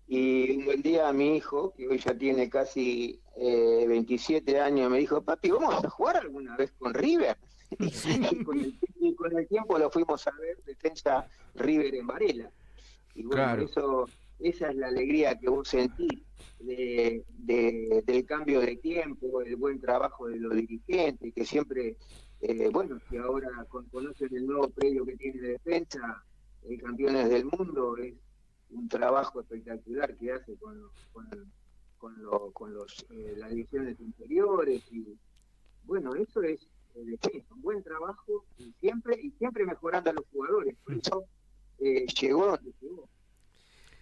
Y un buen día mi hijo, que hoy ya tiene casi 27 años, me dijo, papi, ¿vamos a jugar alguna vez con River? y con el tiempo lo fuimos a ver, Defensa River en Varela. Y bueno, claro. Esa es la alegría que vos sentís del cambio de tiempo, el buen trabajo de los dirigentes, que siempre, bueno, que ahora conocen el nuevo predio que tiene Defensa, Campeones del Mundo, es un trabajo espectacular que hace con las divisiones inferiores. Y bueno, eso es un buen trabajo y siempre mejorando a los jugadores. Por eso llegó donde llegó.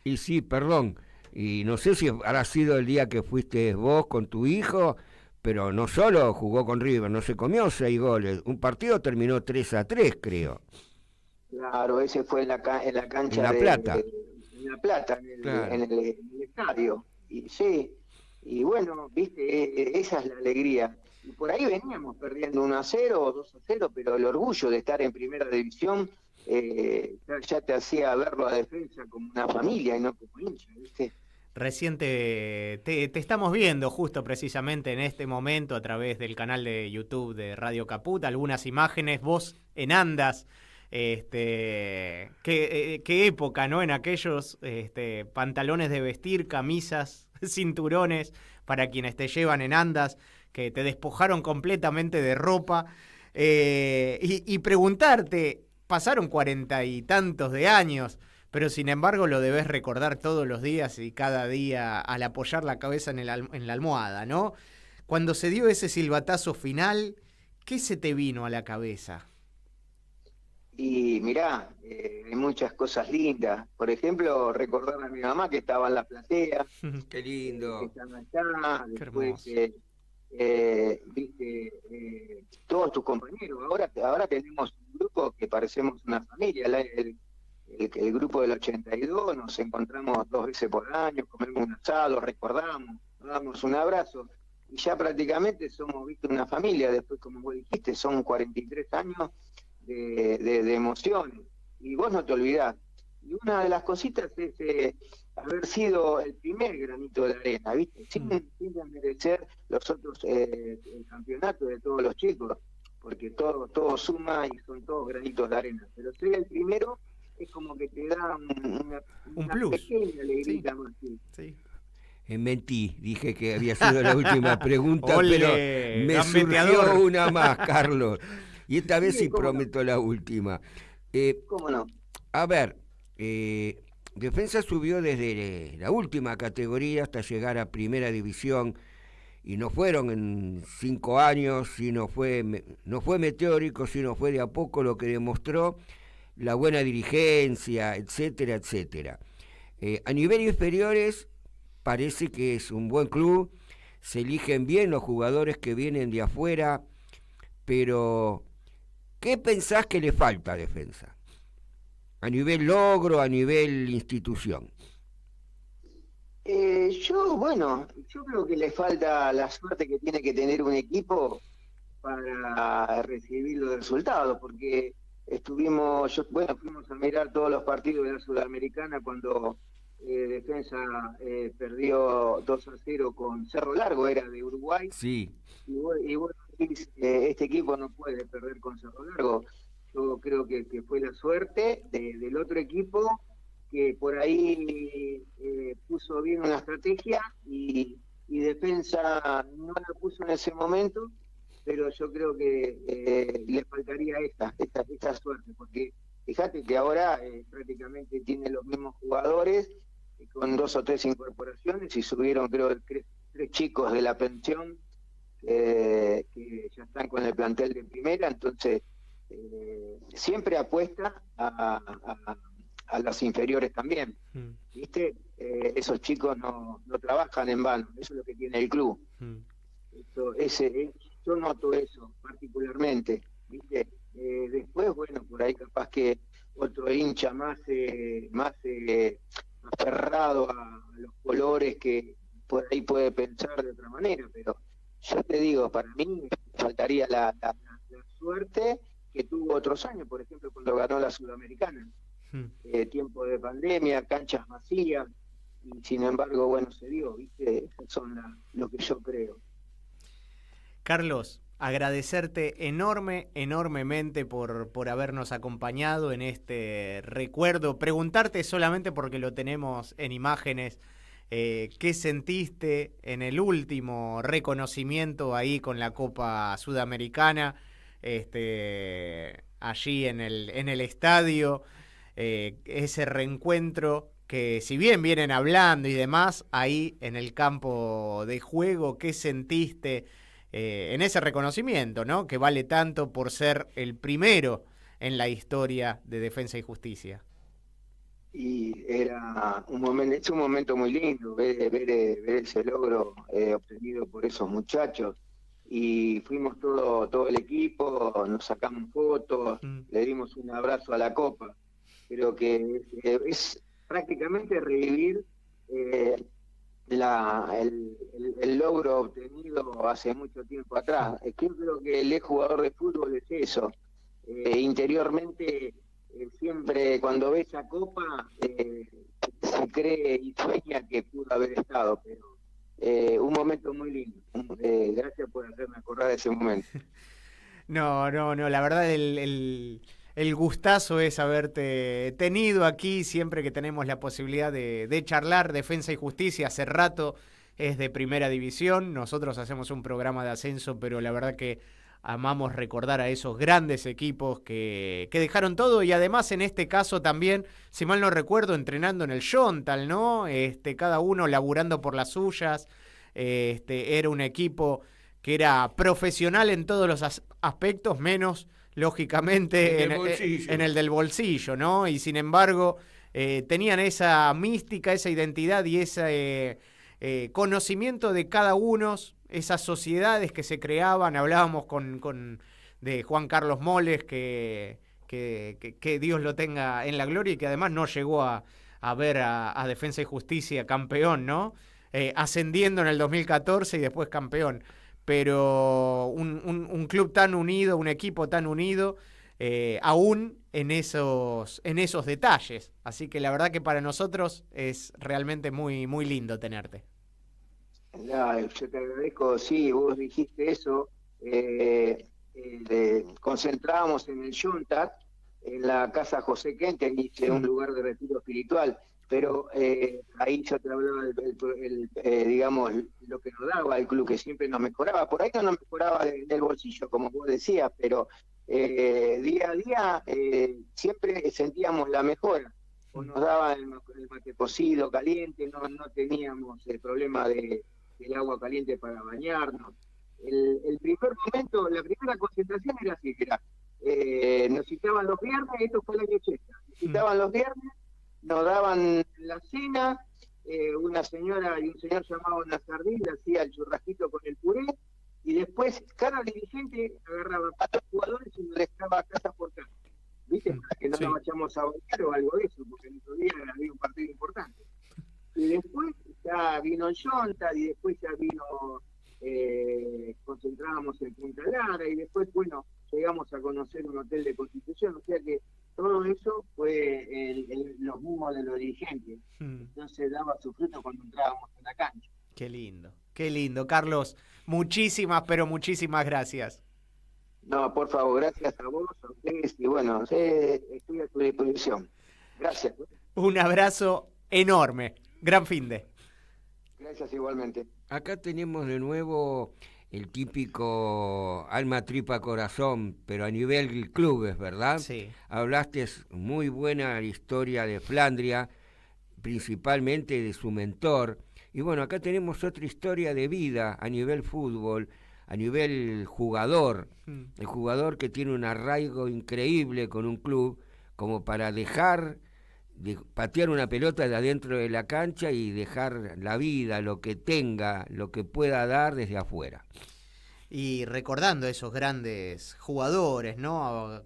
Y sí, perdón, y no sé si habrá sido el día que fuiste vos con tu hijo, pero no solo jugó con River, no se comió 6 goles, un partido terminó 3-3, creo. Claro, ese fue en la cancha en La Plata. En La Plata, en el estadio. Y sí, y bueno, viste, esa es la alegría. Y por ahí veníamos perdiendo 1-0 o 2-0, pero el orgullo de estar en primera división ya te hacía verlo a Defensa como una familia y no como hincha, ¿viste? Recién te estamos viendo justo precisamente en este momento a través del canal de YouTube de Radio Caput, algunas imágenes, vos en andas, qué época, ¿no? En aquellos pantalones de vestir, camisas, cinturones, para quienes te llevan en andas, que te despojaron completamente de ropa, y preguntarte, pasaron 40 y tantos de años, pero sin embargo lo debes recordar todos los días y cada día al apoyar la cabeza en la almohada, ¿no? Cuando se dio ese silbatazo final, ¿qué se te vino a la cabeza? Y mirá, hay muchas cosas lindas. Por ejemplo, recordar a mi mamá que estaba en la platea. Qué lindo. Que estaba allá, después todos tus compañeros. Ahora tenemos un grupo que parecemos una familia. El grupo del 82, nos encontramos 2 veces por año, comemos un asado, recordamos, nos damos un abrazo. Y ya prácticamente somos, una familia. Después, como vos dijiste, son 43 años de emociones. Y vos no te olvidás. Y una de las cositas es haber sido el primer granito de arena, ¿viste? Sin desmerecer los otros el campeonato de todos los chicos, porque todo suma y son todos granitos de arena. Pero ser el primero es como que te da una plus. Pequeña alegría más. Sí. Mentí, dije que había sido la última pregunta, ¡Ole! Pero me Gambeteador. surgió una más, Carlos. Y esta vez sí ¿cómo prometo la última. ¿Cómo no? A ver, Defensa subió desde la última categoría hasta llegar a Primera División, y no fueron en 5 años, no fue meteórico, sino fue de a poco lo que demostró la buena dirigencia, etcétera, etcétera. A nivel inferiores parece que es un buen club, se eligen bien los jugadores que vienen de afuera, pero ¿qué pensás que le falta a Defensa? A nivel logro, a nivel institución. Yo creo que le falta la suerte que tiene que tener un equipo para recibir los resultados, porque fuimos a mirar todos los partidos de la Sudamericana cuando Defensa perdió 2-0 con Cerro Largo, era de Uruguay. Sí. Y bueno, este equipo no puede perder con Cerro Largo. Yo creo que fue la suerte del otro equipo, que por ahí puso bien una estrategia y Defensa no la puso en ese momento, pero yo creo que le faltaría esta suerte, porque fíjate que ahora prácticamente tiene los mismos jugadores, con 2 o 3 incorporaciones, y subieron creo 3 chicos de la pensión que ya están con el plantel de primera. Entonces siempre apuesta a las inferiores también, ¿viste? Esos chicos no trabajan en vano, eso es lo que tiene el club. Yo noto eso particularmente, ¿viste? Después, bueno, por ahí capaz que otro hincha más aferrado a los colores, que por ahí puede pensar de otra manera, pero yo te digo, para mí faltaría la suerte que tuvo otros años, por ejemplo, cuando ganó la Sudamericana. Tiempo de pandemia, canchas vacías, y sin embargo, bueno, se dio, ¿viste? Esas son lo que yo creo. Carlos, agradecerte enormemente por habernos acompañado en este recuerdo. Preguntarte solamente porque lo tenemos en imágenes, ¿qué sentiste en el último reconocimiento ahí con la Copa Sudamericana, allí en el estadio? Ese reencuentro que, si bien vienen hablando y demás, ahí en el campo de juego, ¿qué sentiste en ese reconocimiento, ¿no? Que vale tanto por ser el primero en la historia de Defensa y Justicia? Y era un momento muy lindo ver ese logro obtenido por esos muchachos. Y fuimos todo el equipo, nos sacamos fotos, le dimos un abrazo a la Copa. Creo que es prácticamente revivir el logro obtenido hace mucho tiempo atrás. Creo que el jugador de fútbol es eso. Interiormente, siempre cuando ve esa Copa, se cree y sueña que pudo haber estado, pero un momento muy lindo. Gracias por hacerme acordar de ese momento. No, la verdad el gustazo es haberte tenido aquí siempre que tenemos la posibilidad de charlar. Defensa y Justicia hace rato es de Primera División, nosotros hacemos un programa de ascenso, pero la verdad que amamos recordar a esos grandes equipos que dejaron todo, y además en este caso también, si mal no recuerdo, entrenando en el Yontal, ¿no? Cada uno laburando por las suyas. Era un equipo que era profesional en todos los aspectos, menos lógicamente en el del bolsillo, ¿no? Y sin embargo tenían esa mística, esa identidad y ese conocimiento de cada uno esas sociedades que se creaban. Hablábamos de Juan Carlos Moles, que Dios lo tenga en la gloria, y que además no llegó a ver a Defensa y Justicia campeón, ¿no? Ascendiendo en el 2014 y después campeón. Pero un club tan unido, un equipo tan unido, aún en esos detalles. Así que la verdad que para nosotros es realmente muy, muy lindo tenerte. Yo te agradezco, sí, vos dijiste eso. Concentrábamos en el Junta, en la casa José Kentenich, un lugar de retiro espiritual, pero ahí yo te hablaba digamos, lo que nos daba el club, que siempre nos mejoraba. Por ahí no nos mejoraba del bolsillo, como vos decías, pero día a día siempre sentíamos la mejora. O nos daban el mate cocido, caliente, no teníamos el problema del agua caliente para bañarnos. El primer momento, la primera concentración era así, nos citaban los viernes, esto fue el año 80, nos citaban los viernes, nos daban la cena, una señora y un señor llamado Nazardín le hacía el churrasquito con el puré, y después cada dirigente agarraba a los jugadores y nos dejaba casa por casa, ¿viste? Para que no nos vayamos a bailar o algo de eso, porque en otro día había un partido importante. Y después ya vino el Yonta, y después ya vino, concentrábamos en Punta Lara, y después, bueno, llegamos a conocer un hotel de Constitución, o sea que todo eso fue los mismos de los dirigentes. Entonces daba su fruto cuando entrábamos en la cancha. Qué lindo, Carlos. Muchísimas, pero muchísimas gracias. No, por favor, gracias a vos, a ustedes, y bueno, estoy a tu disposición. Gracias. Un abrazo enorme. Gran finde. Gracias igualmente. Acá tenemos de nuevo el típico alma, tripa, corazón, pero a nivel clubes, ¿verdad? Sí. Hablaste muy buena historia de Flandria, principalmente de su mentor. Y bueno, acá tenemos otra historia de vida a nivel fútbol, a nivel jugador. El jugador que tiene un arraigo increíble con un club, como para dejar de patear una pelota de adentro de la cancha y dejar la vida, lo que tenga, lo que pueda dar desde afuera. Y recordando esos grandes jugadores, ¿no?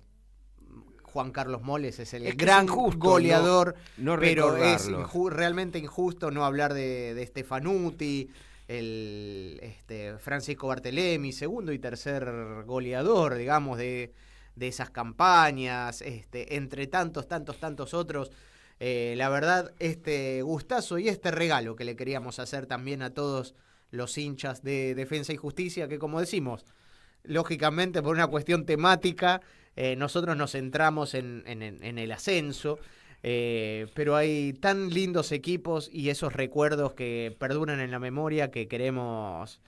Juan Carlos Moles es el gran goleador, no pero es recordarlo. realmente injusto no hablar de Stefanuti, Francisco Barthelemy, segundo y tercer goleador, digamos, de esas campañas, entre tantos otros. La verdad, este gustazo y este regalo que le queríamos hacer también a todos los hinchas de Defensa y Justicia, que como decimos, lógicamente por una cuestión temática, nosotros nos centramos en el ascenso, pero hay tan lindos equipos y esos recuerdos que perduran en la memoria que queremos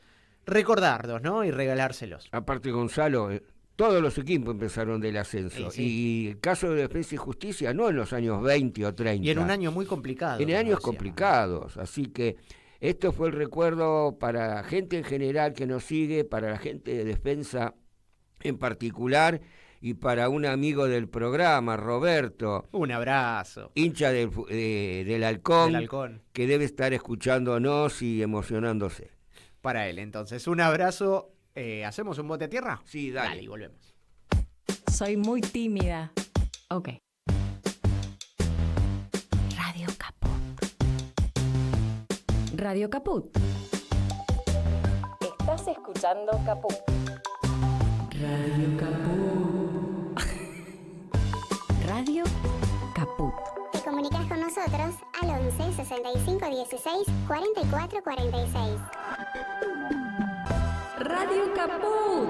recordarlos, ¿no? Y regalárselos. Aparte, Gonzalo, todos los equipos empezaron del ascenso. Sí. Y el caso de Defensa y Justicia no en los años 20 o 30. Y en un año muy complicado. En años complicados. Así que esto fue el recuerdo para la gente en general que nos sigue, para la gente de Defensa en particular, y para un amigo del programa, Roberto. Un abrazo. Hincha del Halcón, que debe estar escuchándonos y emocionándose. Para él, entonces, un abrazo. ¿Hacemos un bote a tierra? Sí, dale. Dale, y volvemos. Soy muy tímida. Ok. Radio Caput. Radio Caput. Estás escuchando Caput. Radio Caput. Radio Caput. Te comunicas con nosotros al 11 65 16 44 46. Radio Caput.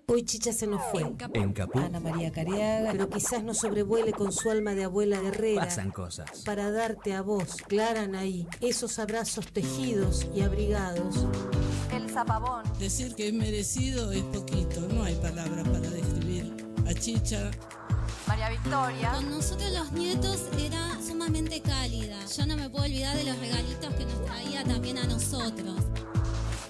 Hoy Chicha se nos fue. En Caput Ana María Cariaga, pero quizás nos sobrevuele con su alma de abuela guerrera. pasan cosas. Para darte a vos, Clara Anaí, esos abrazos tejidos y abrigados. El zapabón. Decir que es merecido es poquito, no hay palabras para describir a Chicha. María Victoria. Con nosotros los nietos era sumamente cálida. Yo no me puedo olvidar de los regalitos que nos traía también a nosotros.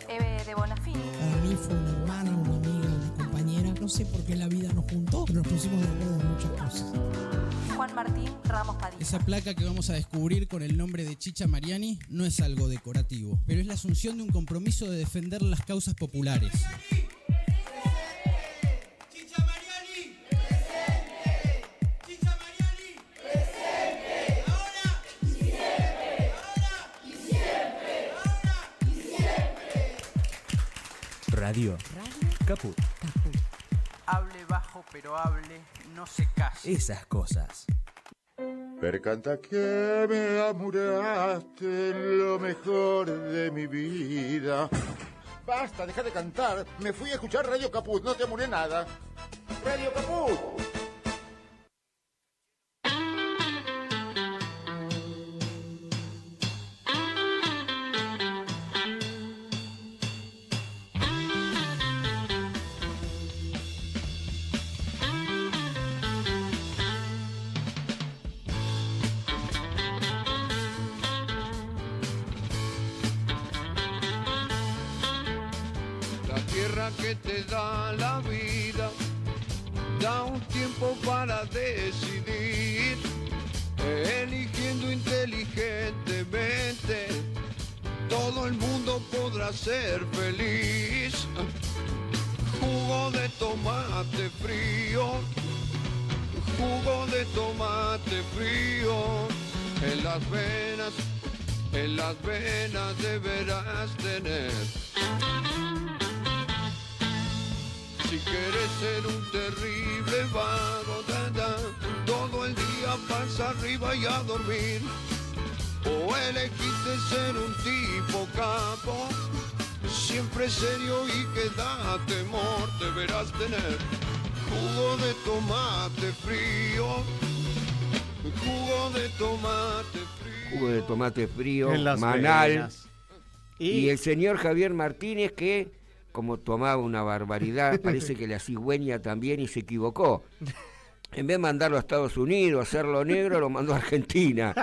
Eve de Bonafini. Para mí fue una hermana, una amiga, una compañera. no sé por qué la vida nos juntó, pero nos pusimos de acuerdo en muchas cosas. Juan Martín Ramos Padilla. Esa placa que vamos a descubrir con el nombre de Chicha Mariani no es algo decorativo, pero es la asunción de un compromiso de defender las causas populares. Radio Caput. Hable bajo, pero hable, no se calle. Esas cosas. Per canta que me amuraste lo mejor de mi vida. Basta, deja de cantar. Me fui a escuchar Radio Caput, no te amuré nada. Radio Caput. Que te da la vida, da un tiempo para decidir, eligiendo inteligentemente, todo el mundo podrá ser feliz. Jugo de tomate frío, jugo de tomate frío, en las venas deberás tener. Si quieres ser un terrible vago, todo el día pasa arriba y a dormir. O elegiste ser un tipo capo, siempre serio y que da temor, deberás tener. Jugo de tomate frío, jugo de tomate frío. Jugo de tomate frío, En las Manal. venas. Y el señor Javier Martínez, que como tomaba una barbaridad, parece que la cigüeña también y se equivocó. En vez de mandarlo a Estados Unidos, hacerlo negro, lo mandó a Argentina.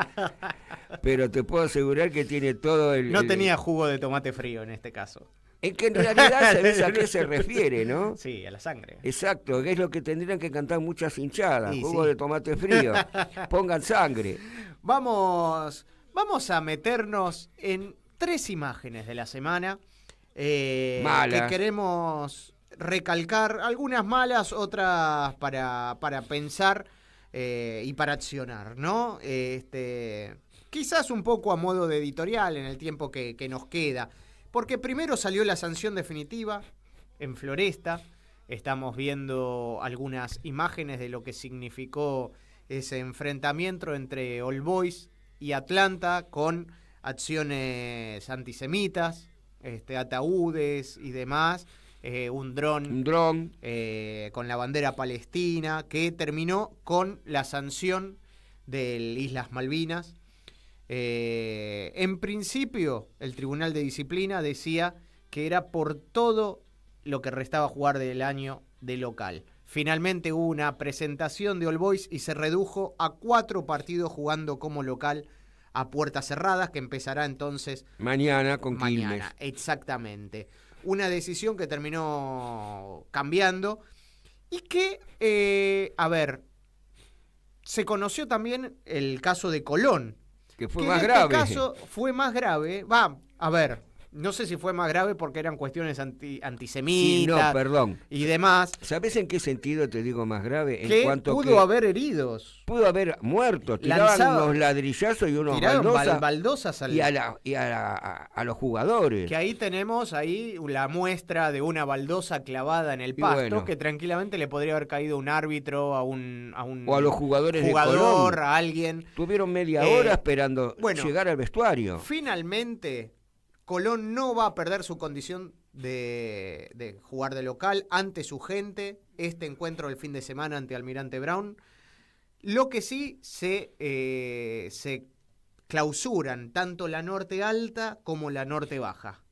Pero te puedo asegurar que tiene todo el... No tenía jugo de tomate frío en este caso. En que en realidad sabés a qué se refiere, ¿no? Sí, a la sangre. Exacto, que es lo que tendrían que cantar muchas hinchadas. Sí, Jugo sí. de tomate frío. Pongan sangre. Vamos a meternos en 3 imágenes de la semana. Malas. Que queremos recalcar, algunas malas, otras para pensar y para accionar, ¿no? Quizás un poco a modo de editorial en el tiempo que nos queda, porque primero salió la sanción definitiva en Floresta. Estamos viendo algunas imágenes de lo que significó ese enfrentamiento entre All Boys y Atlanta con acciones antisemitas, ataúdes y demás, un dron con la bandera palestina, que terminó con la sanción del Islas Malvinas. En principio, el Tribunal de Disciplina decía que era por todo lo que restaba jugar del año de local. Finalmente hubo una presentación de All Boys y se redujo a 4 partidos jugando como local a puertas cerradas, que empezará entonces mañana con Quilmes. Exactamente. Una decisión que terminó cambiando y que, se conoció también el caso de Colón. Que fue más grave. En este caso fue más grave. No sé si fue más grave porque eran cuestiones antisemitas y demás. ¿Sabés en qué sentido te digo más grave? Que pudo haber heridos. Pudo haber muertos. Tiraban los ladrillazos y unos baldosas y a los jugadores. Que ahí tenemos la muestra de una baldosa clavada en el pasto, que tranquilamente le podría haber caído un árbitro o a los jugadores jugador, a alguien. Tuvieron media hora esperando llegar al vestuario. Finalmente Colón no va a perder su condición de jugar de local ante su gente. Este encuentro del fin de semana ante Almirante Brown. Lo que sí se clausuran tanto la Norte Alta como la Norte Baja.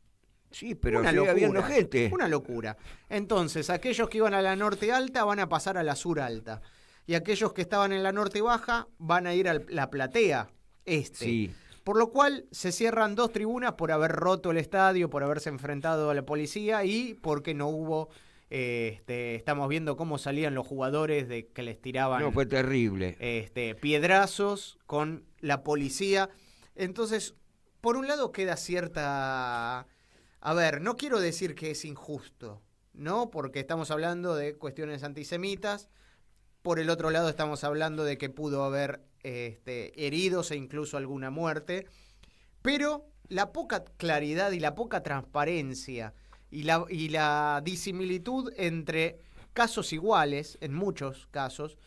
Sí, pero sigue habiendo gente. Una locura. Entonces, aquellos que iban a la Norte Alta van a pasar a la Sur Alta. Y aquellos que estaban en la Norte Baja van a ir a la platea Sí. Por lo cual se cierran 2 tribunas por haber roto el estadio, por haberse enfrentado a la policía y porque no hubo Estamos viendo cómo salían los jugadores de que les tiraban. No, fue terrible. Piedrazos con la policía. Entonces, por un lado queda cierta... A ver, no quiero decir que es injusto, ¿no? Porque estamos hablando de cuestiones antisemitas. Por el otro lado estamos hablando de que pudo haber heridos e incluso alguna muerte. Pero la poca claridad y la poca transparencia y la disimilitud entre casos iguales, en muchos casos,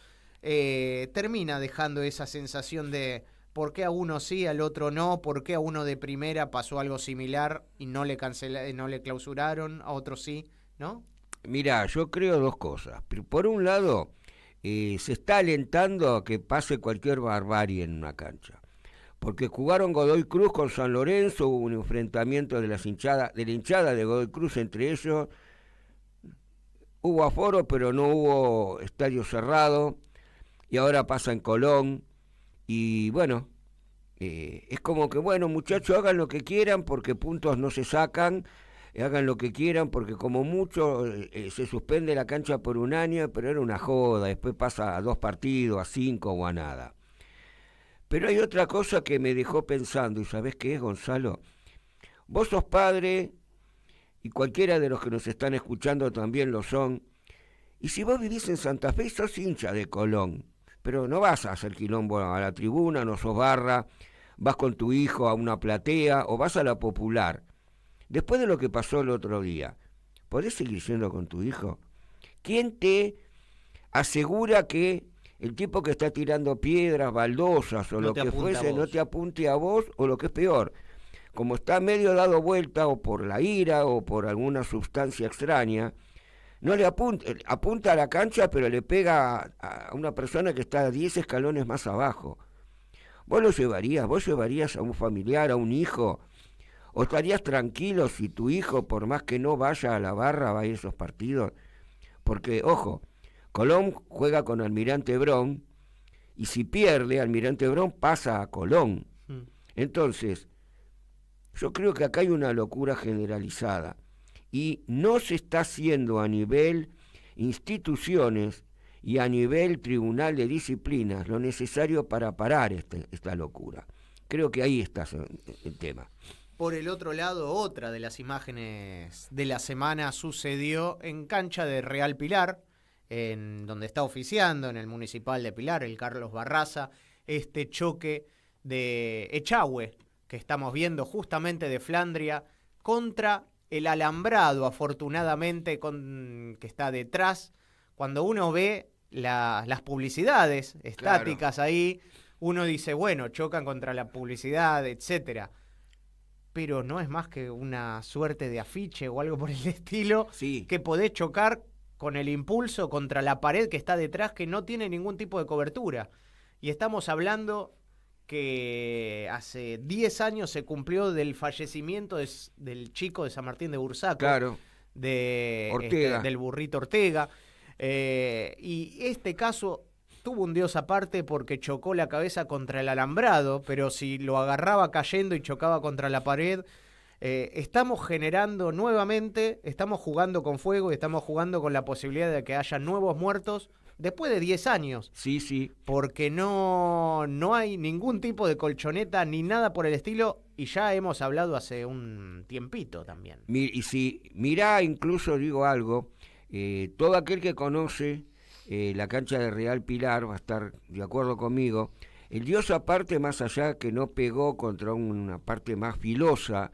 termina dejando esa sensación de por qué a uno sí, al otro no, por qué a uno de primera pasó algo similar y no le clausuraron, a otro sí, ¿no? Mirá, yo creo dos cosas. Por un lado, se está alentando a que pase cualquier barbarie en una cancha. Porque jugaron Godoy Cruz con San Lorenzo, hubo un enfrentamiento de la hinchada de Godoy Cruz entre ellos. Hubo aforo, pero no hubo estadio cerrado. Y ahora pasa en Colón. Y bueno, es como que, bueno, muchachos, hagan lo que quieran porque puntos no se sacan. Hagan lo que quieran porque como mucho se suspende la cancha por un año, pero era una joda. Después pasa a 2 partidos, a 5 o a nada. Pero hay otra cosa que me dejó pensando, ¿y sabés qué es, Gonzalo? Vos sos padre, y cualquiera de los que nos están escuchando también lo son, y si vos vivís en Santa Fe, sos hincha de Colón, pero no vas a hacer quilombo a la tribuna, no sos barra, vas con tu hijo a una platea, o vas a la Popular. Después de lo que pasó el otro día, ¿podés seguir yendo con tu hijo? ¿Quién te asegura que el tipo que está tirando piedras, baldosas o lo que fuese, no te apunte a vos, o lo que es peor, como está medio dado vuelta o por la ira o por alguna sustancia extraña, no le apunta a la cancha, pero le pega a una persona que está 10 escalones más abajo? ¿Vos llevarías a un familiar, a un hijo? ¿O estarías tranquilo si tu hijo, por más que no vaya a la barra, va a ir a esos partidos? Porque, ojo, Colón juega con Almirante Brown, y si pierde, Almirante Brown pasa a Colón. Entonces, yo creo que acá hay una locura generalizada, y no se está haciendo a nivel instituciones y a nivel tribunal de disciplinas lo necesario para parar esta locura. Creo que ahí está el tema. Por el otro lado, otra de las imágenes de la semana sucedió en cancha de Real Pilar, en donde está oficiando en el Municipal de Pilar, el Carlos Barraza, este choque de Echagüe que estamos viendo justamente de Flandria contra el alambrado, afortunadamente, que está detrás. Cuando uno ve las publicidades estáticas, claro, ahí, uno dice, bueno, chocan contra la publicidad, etcétera. Pero no es más que una suerte de afiche o algo por el estilo, sí, que podés chocar con el impulso contra la pared que está detrás, que no tiene ningún tipo de cobertura. Y estamos hablando que hace 10 años se cumplió del fallecimiento del chico de San Martín de Bursaco, claro, del burrito Ortega. Y este caso tuvo un dios aparte porque chocó la cabeza contra el alambrado, pero si lo agarraba cayendo y chocaba contra la pared... estamos generando nuevamente, estamos jugando con fuego y estamos jugando con la posibilidad de que haya nuevos muertos después de 10 años. Sí, sí. Porque no hay ningún tipo de colchoneta ni nada por el estilo, y ya hemos hablado hace un tiempito también. Y si mirá, incluso digo algo, todo aquel que conoce la cancha de Real Pilar va a estar de acuerdo conmigo. El dios aparte, más allá que no pegó contra una parte más filosa,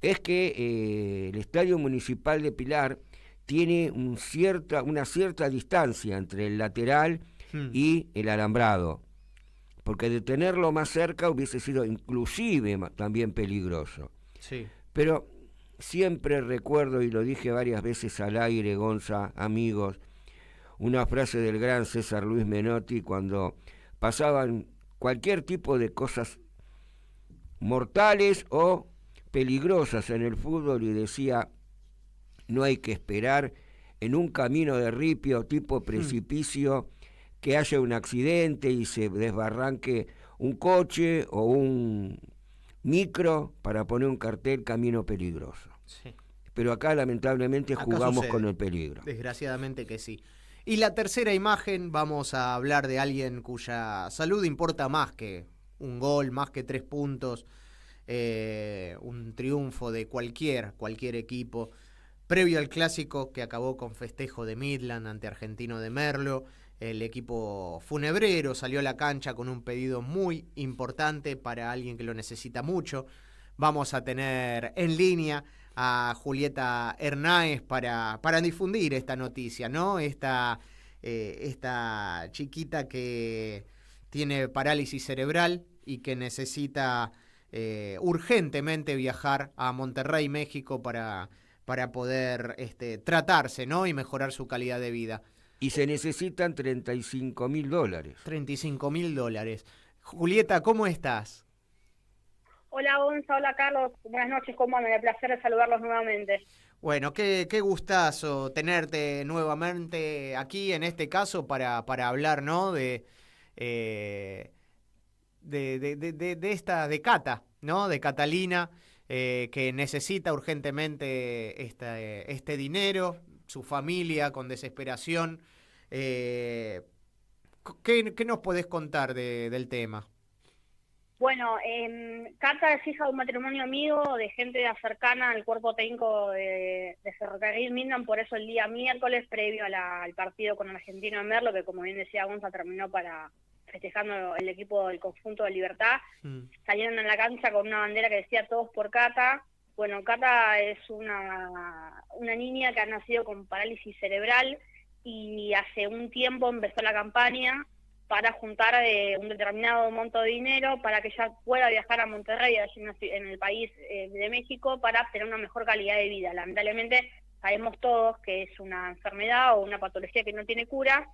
es que el Estadio Municipal de Pilar tiene una cierta distancia entre el lateral y el alambrado, porque de tenerlo más cerca hubiese sido inclusive también peligroso. Sí. Pero siempre recuerdo, y lo dije varias veces al aire, Gonza, amigos, una frase del gran César Luis Menotti cuando pasaban cualquier tipo de cosas mortales o peligrosas en el fútbol, y decía: no hay que esperar en un camino de ripio tipo precipicio que haya un accidente y se desbarranque un coche o un micro para poner un cartel camino peligroso. Sí. pero acá lamentablemente Acá jugamos sucede. con el peligro. Desgraciadamente que sí. Y la tercera imagen, vamos a hablar de alguien cuya salud importa más que un gol, más que 3 puntos, un triunfo de cualquier equipo. Previo al clásico que acabó con festejo de Midland ante Argentino de Merlo, el equipo funebrero salió a la cancha con un pedido muy importante para alguien que lo necesita mucho. Vamos a tener en línea a Julieta Hernáez para difundir esta noticia, ¿no? Esta chiquita que tiene parálisis cerebral y que necesita urgentemente viajar a Monterrey, México, para poder tratarse, ¿no? Y mejorar su calidad de vida. Y se necesitan $35.000. $35.000. Julieta, ¿cómo estás? Hola Gonza, hola Carlos, buenas noches, ¿cómo andan? El placer de saludarlos nuevamente. Bueno, qué gustazo tenerte nuevamente aquí, en este caso, para hablar, ¿no? De Cata, ¿no? De Catalina, que necesita urgentemente este dinero, su familia con desesperación. ¿Qué nos podés contar del tema? Bueno, Cata es hija de un matrimonio amigo, de gente cercana al cuerpo técnico de Ferrocarril Midland, por eso el día miércoles, previo al partido con el Argentino de Merlo, que como bien decía Gonza, terminó festejando el equipo del conjunto de Libertad, salieron en la cancha con una bandera que decía todos por Cata. Bueno, Cata es una niña que ha nacido con parálisis cerebral y hace un tiempo empezó la campaña para juntar un determinado monto de dinero para que ella pueda viajar a Monterrey, allí en el país de México, para tener una mejor calidad de vida. Lamentablemente sabemos todos que es una enfermedad o una patología que no tiene cura,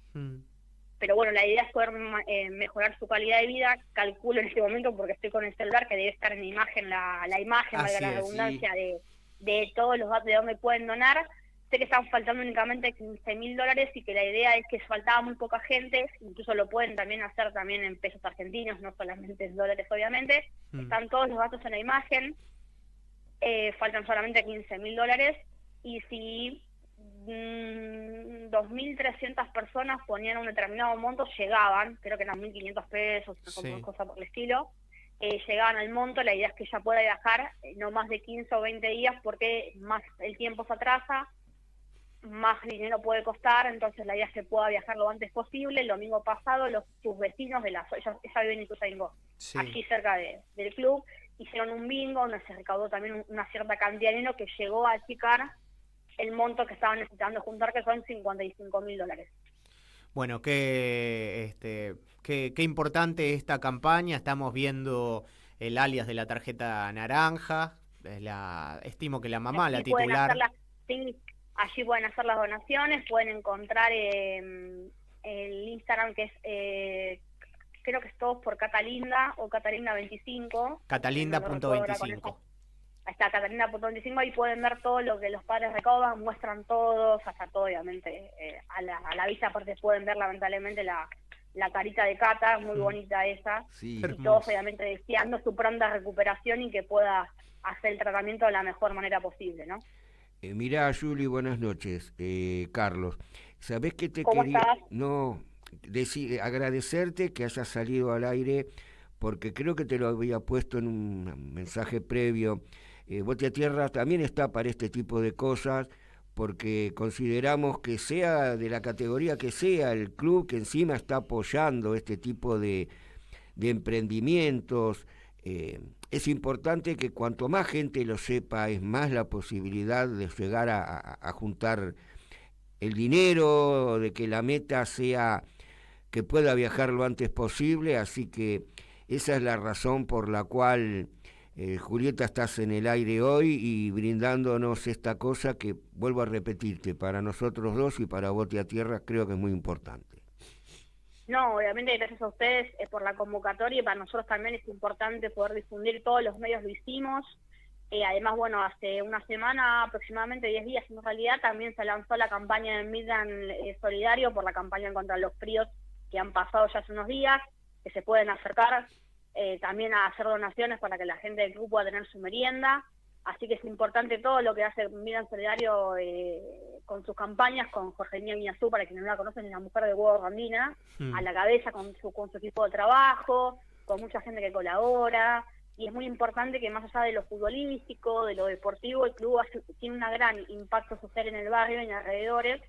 pero bueno, la idea es poder mejorar su calidad de vida. Calculo en este momento, porque estoy con el celular, que debe estar en imagen la imagen, valga la redundancia, de todos los datos de dónde pueden donar. Sé que están faltando únicamente $15.000 y que la idea es que faltaba muy poca gente, incluso lo pueden también hacer también en pesos argentinos, no solamente en dólares obviamente. Están todos los datos en la imagen, faltan solamente $15.000 y si 2.300 personas ponían un determinado monto, llegaban, creo que eran 1.500 pesos, una cosa por el estilo, llegaban al monto. La idea es que ella pueda viajar no más de 15 o 20 días porque más el tiempo se atrasa, más dinero puede costar, entonces la idea es que pueda viajar lo antes posible. El domingo pasado sus vecinos de ella vive en Ituzaingó, aquí cerca del club, hicieron un bingo donde se recaudó también una cierta cantidad de dinero que llegó a achicar el monto que estaban necesitando juntar, que son $55.000. Bueno, qué importante esta campaña. Estamos viendo el alias de la tarjeta naranja. Estimo que la mamá, la titular. Allí pueden hacer las donaciones, pueden encontrar el Instagram que es, creo que es todos por Catalinda o Catalinda25. Catalinda.25. Ahí está, Catalinda.25, ahí pueden ver todo lo que los padres recaudan, muestran todos, hasta todo obviamente, a la vista aparte pueden ver lamentablemente la carita de Cata, muy bonita esa, y todos obviamente deseando su pronta recuperación y que pueda hacer el tratamiento de la mejor manera posible, ¿no? Mirá, Juli, buenas noches. Carlos, ¿sabés qué te ¿Cómo quería? estás? No, agradecerte que hayas salido al aire, porque creo que te lo había puesto en un mensaje previo. Bote a Tierra también está para este tipo de cosas, porque consideramos que sea de la categoría que sea, el club que encima está apoyando este tipo de emprendimientos, es importante que cuanto más gente lo sepa, es más la posibilidad de llegar a juntar el dinero, de que la meta sea que pueda viajar lo antes posible, así que esa es la razón por la cual, Julieta, estás en el aire hoy y brindándonos esta cosa que, vuelvo a repetirte, para nosotros dos y para Bote a Tierra creo que es muy importante. No, obviamente gracias a ustedes por la convocatoria, y para nosotros también es importante poder difundir, todos los medios lo hicimos. Además, bueno, hace una semana, aproximadamente 10 días en realidad, también se lanzó la campaña de Midland Solidario por la campaña contra los fríos que han pasado ya hace unos días, que se pueden acercar también a hacer donaciones para que la gente del club pueda tener su merienda. Así que es importante todo lo que hace Milan Solidario con sus campañas, con Jorgelina Viñazú, para quienes no la conocen, es la mujer de Hugo Randina, a la cabeza con su equipo de trabajo, con mucha gente que colabora, y es muy importante que más allá de lo futbolístico, de lo deportivo, el club tiene un gran impacto social en el barrio, en alrededores.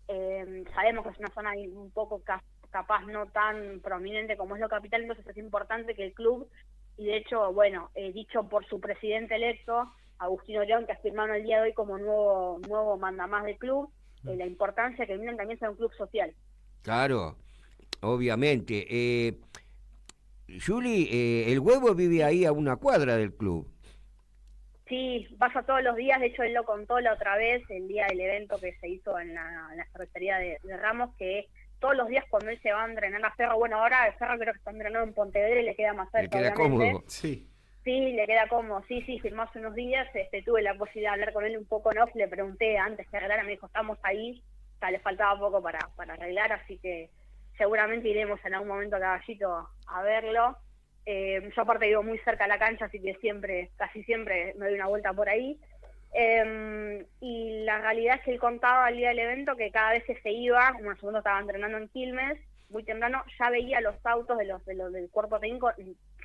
Sabemos que es una zona un poco capaz no tan prominente como es lo capital, entonces es importante que el club, y de hecho, bueno, dicho por su presidente electo, Agustino León, que ha firmado el día de hoy como nuevo mandamás del club, la importancia que Milan también sea un club social. Claro, obviamente. Juli, el Huevo vive ahí a una cuadra del club. Sí, pasa todos los días, de hecho él lo contó la otra vez, el día del evento que se hizo en la cervecería de Ramos, que todos los días cuando él se va a entrenar a Ferro, bueno, ahora el Ferro creo que está entrenando en Pontevedra y le queda más cerca. Le queda cómodo, sí. Sí, le queda cómodo, sí, firmó hace unos días, tuve la posibilidad de hablar con él un poco en off, le pregunté antes que arreglara, me dijo, estamos ahí, o sea, le faltaba poco para arreglar, así que seguramente iremos en algún momento a Caballito a verlo. Yo aparte vivo muy cerca de la cancha, así que casi siempre me doy una vuelta por ahí. Y la realidad es que él contaba al día del evento que cada vez que se iba, como el segundo estaba entrenando en Quilmes, muy temprano, ya veía los autos de los del cuerpo técnico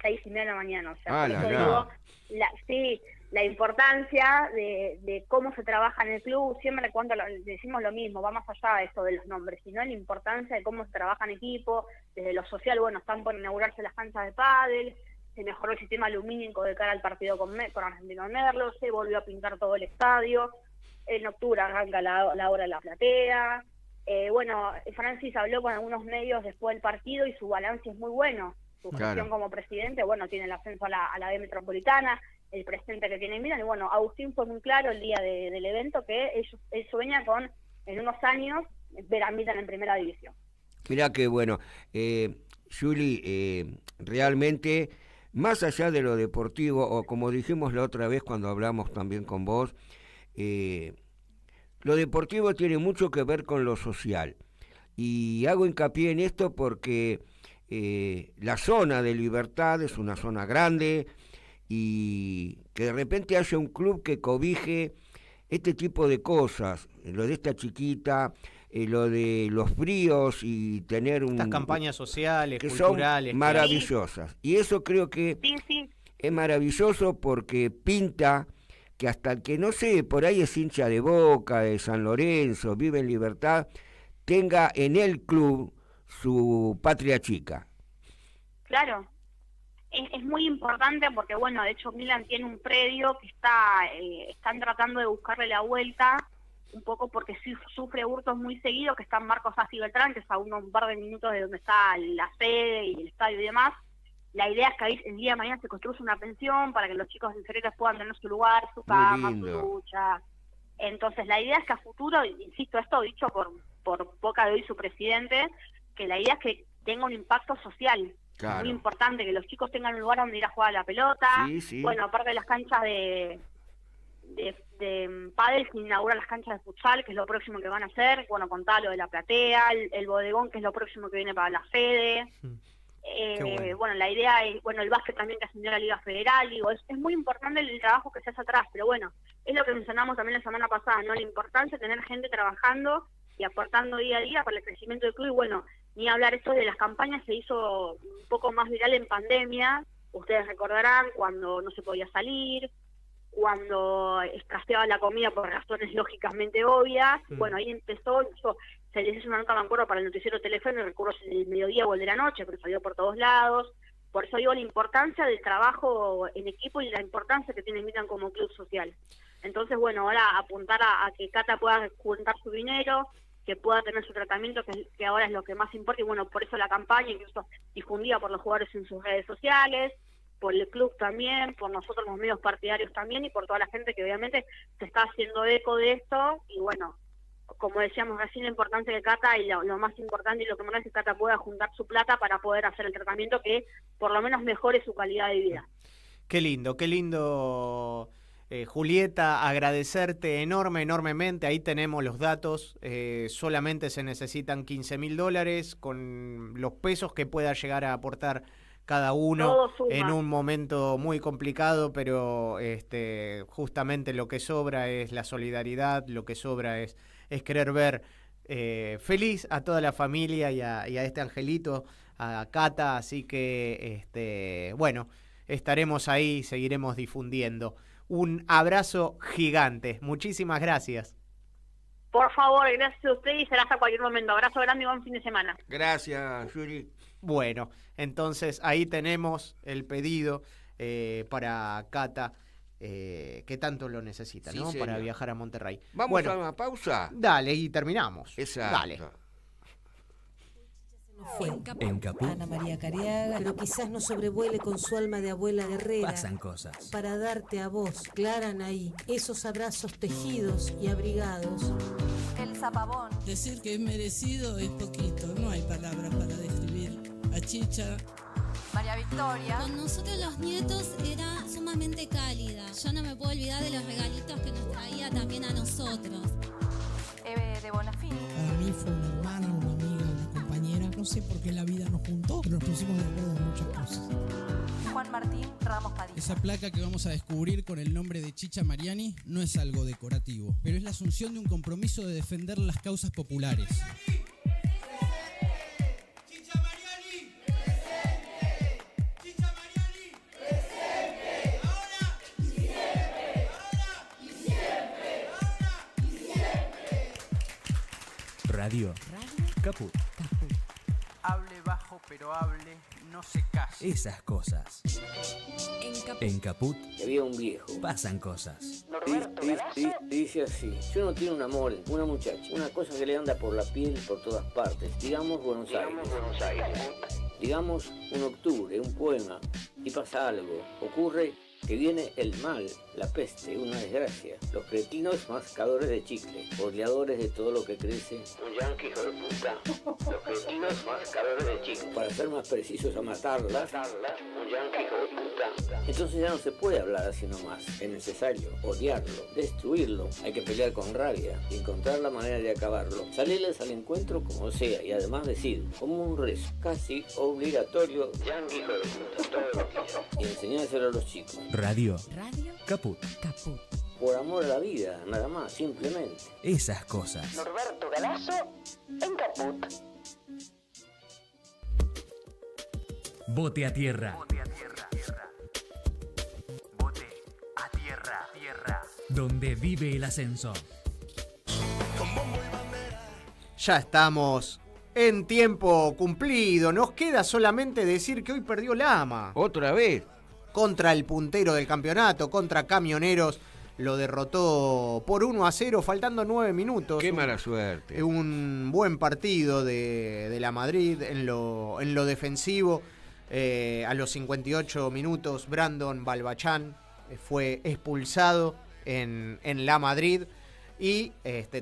6:30 de la mañana. O sea, por eso digo, la importancia de cómo se trabaja en el club, siempre cuando decimos lo mismo, va más allá de eso de los nombres, sino la importancia de cómo se trabaja en equipo, desde lo social, bueno, están por inaugurarse las canchas de pádel, se mejoró el sistema lumínico de cara al partido con Argentino Merlo, se volvió a pintar todo el estadio, en octubre arranca la obra de la platea. Bueno, Francis habló con algunos medios después del partido y su balance es muy bueno. Su gestión como presidente, bueno, tiene el ascenso a la B Metropolitana, el presente que tiene Milan, y bueno, Agustín fue muy claro el día del evento que él sueña con, en unos años, ver a Milan en primera división. Mirá que bueno, Juli, realmente, más allá de lo deportivo, o como dijimos la otra vez cuando hablamos también con vos, lo deportivo tiene mucho que ver con lo social. Y hago hincapié en esto porque la zona de Libertad es una zona grande y que de repente haya un club que cobije este tipo de cosas, lo de esta chiquita, lo de los fríos y tener estas campañas sociales, que culturales, son maravillosas. Y eso creo que es maravilloso porque pinta que hasta el que, no sé, por ahí es hincha de Boca, de San Lorenzo, vive en Libertad, tenga en el club su patria chica. Claro, es muy importante porque, bueno, de hecho Milan tiene un predio que están tratando de buscarle la vuelta, un poco porque sufre hurtos muy seguidos, que están Marcos Assi Beltrán, que es a un par de minutos de donde está la sede y el estadio y demás. La idea es que ahí el día de mañana se construya una pensión para que los chicos inferiores puedan tener su lugar, su cama, su ducha. Entonces la idea es que a futuro, insisto, esto dicho por boca de hoy su presidente, que la idea es que tenga un impacto social. Claro. Muy importante que los chicos tengan un lugar donde ir a jugar a la pelota. Bueno, aparte de las canchas de pádel, se inauguran las canchas de futsal, que es lo próximo que van a hacer. Bueno, contá lo de la platea, el bodegón, que es lo próximo que viene para la sede. Bueno, la idea es, bueno, el básquet también que ascendió a la Liga Federal, digo, es muy importante el trabajo que se hace atrás, pero bueno, es lo que mencionamos también la semana pasada, ¿no? La importancia de tener gente trabajando y aportando día a día para el crecimiento del club, y bueno, ni hablar esto de las campañas, se hizo un poco más viral en pandemia, ustedes recordarán cuando no se podía salir, cuando escaseaba la comida por razones lógicamente obvias, bueno, ahí empezó, se les hizo una nota, me acuerdo, para el noticiero Telefe, no recuerdo si el mediodía o el de la noche, pero salió por todos lados. Por eso digo la importancia del trabajo en equipo y la importancia que tiene Milan como club social. Entonces, bueno, ahora apuntar a que Cata pueda juntar su dinero, que pueda tener su tratamiento, que ahora es lo que más importa, y bueno, por eso la campaña, incluso difundida por los jugadores en sus redes sociales, por el club también, por nosotros los medios partidarios también, y por toda la gente que obviamente se está haciendo eco de esto, y bueno, como decíamos recién, la importancia de Cata, y lo más importante y lo que más es que Cata pueda juntar su plata para poder hacer el tratamiento que por lo menos mejore su calidad de vida. Qué lindo, Julieta, agradecerte enormemente, ahí tenemos los datos, solamente se necesitan $15.000 con los pesos que pueda llegar a aportar cada uno Todo suma. en un momento muy complicado, pero justamente lo que sobra es la solidaridad, lo que sobra es querer ver feliz a toda la familia y a este angelito, a Cata, así que bueno, estaremos ahí, seguiremos difundiendo. Un abrazo gigante, muchísimas gracias. Por favor, gracias a usted y será hasta cualquier momento. Abrazo grande y buen fin de semana. Gracias, Yuri. Bueno, entonces ahí tenemos el pedido para Cata, que tanto lo necesita, Sí, ¿no? señor. Para viajar a Monterrey. Vamos Bueno, a una pausa. Dale, y terminamos. Exacto. Dale. Fue En Caput Ana María Cariaga, pero quizás no sobrevuele con su alma de abuela guerrera. pasan cosas. Para darte a vos, Clara Anaí, esos abrazos tejidos y abrigados. El zapabón. Decir que es merecido es poquito, no hay palabras para describir a Chicha. María Victoria. Con nosotros los nietos era sumamente cálida. Yo no me puedo olvidar de los regalitos que nos traía también a nosotros. Eve de Bonafini. Para mí fue una hermana, una amiga, una compañera. No sé por qué la vida nos juntó, pero nos pusimos de acuerdo en muchas cosas. Juan Martín Ramos Padilla. Esa placa que vamos a descubrir con el nombre de Chicha Mariani no es algo decorativo, pero es la asunción de un compromiso de defender las causas populares. Radio Caput. Hable bajo pero hable, no se case. Esas cosas. En Caput Había un viejo. pasan cosas. Dice así: si uno tiene un amor, una muchacha, una cosa que le anda por la piel por todas partes, digamos Buenos Aires, digamos un octubre, un poema, y pasa algo, ocurre que viene el mal, la peste, una desgracia, los cretinos mascadores de chicle, oleadores de todo lo que crece, un yanqui hijo de puta, los cretinos mascadores de chicle, para ser más precisos a matarlas, un yanqui hijo de puta. Entonces ya no se puede hablar así nomás, es necesario odiarlo, destruirlo, hay que pelear con rabia y encontrar la manera de acabarlo, salirles al encuentro como sea y además decir, como un rezo, casi obligatorio, yanqui hijo de puta, todo lo que hizo, y enseñárselo a los chicos. Radio Caput. Por amor a la vida, nada más, simplemente. Esas cosas. Norberto Galazo en Caput. Bote a tierra. Bote a tierra. Donde vive el ascenso. Ya estamos en tiempo cumplido. Nos queda solamente decir que hoy perdió Lama. ¿Otra vez? Contra el puntero del campeonato, contra Camioneros. Lo derrotó por 1-0, faltando 9 minutos. Qué mala suerte. Un buen partido de la Madrid en lo defensivo. A los 58 minutos, Brandon Balbachán fue expulsado en la Madrid. Y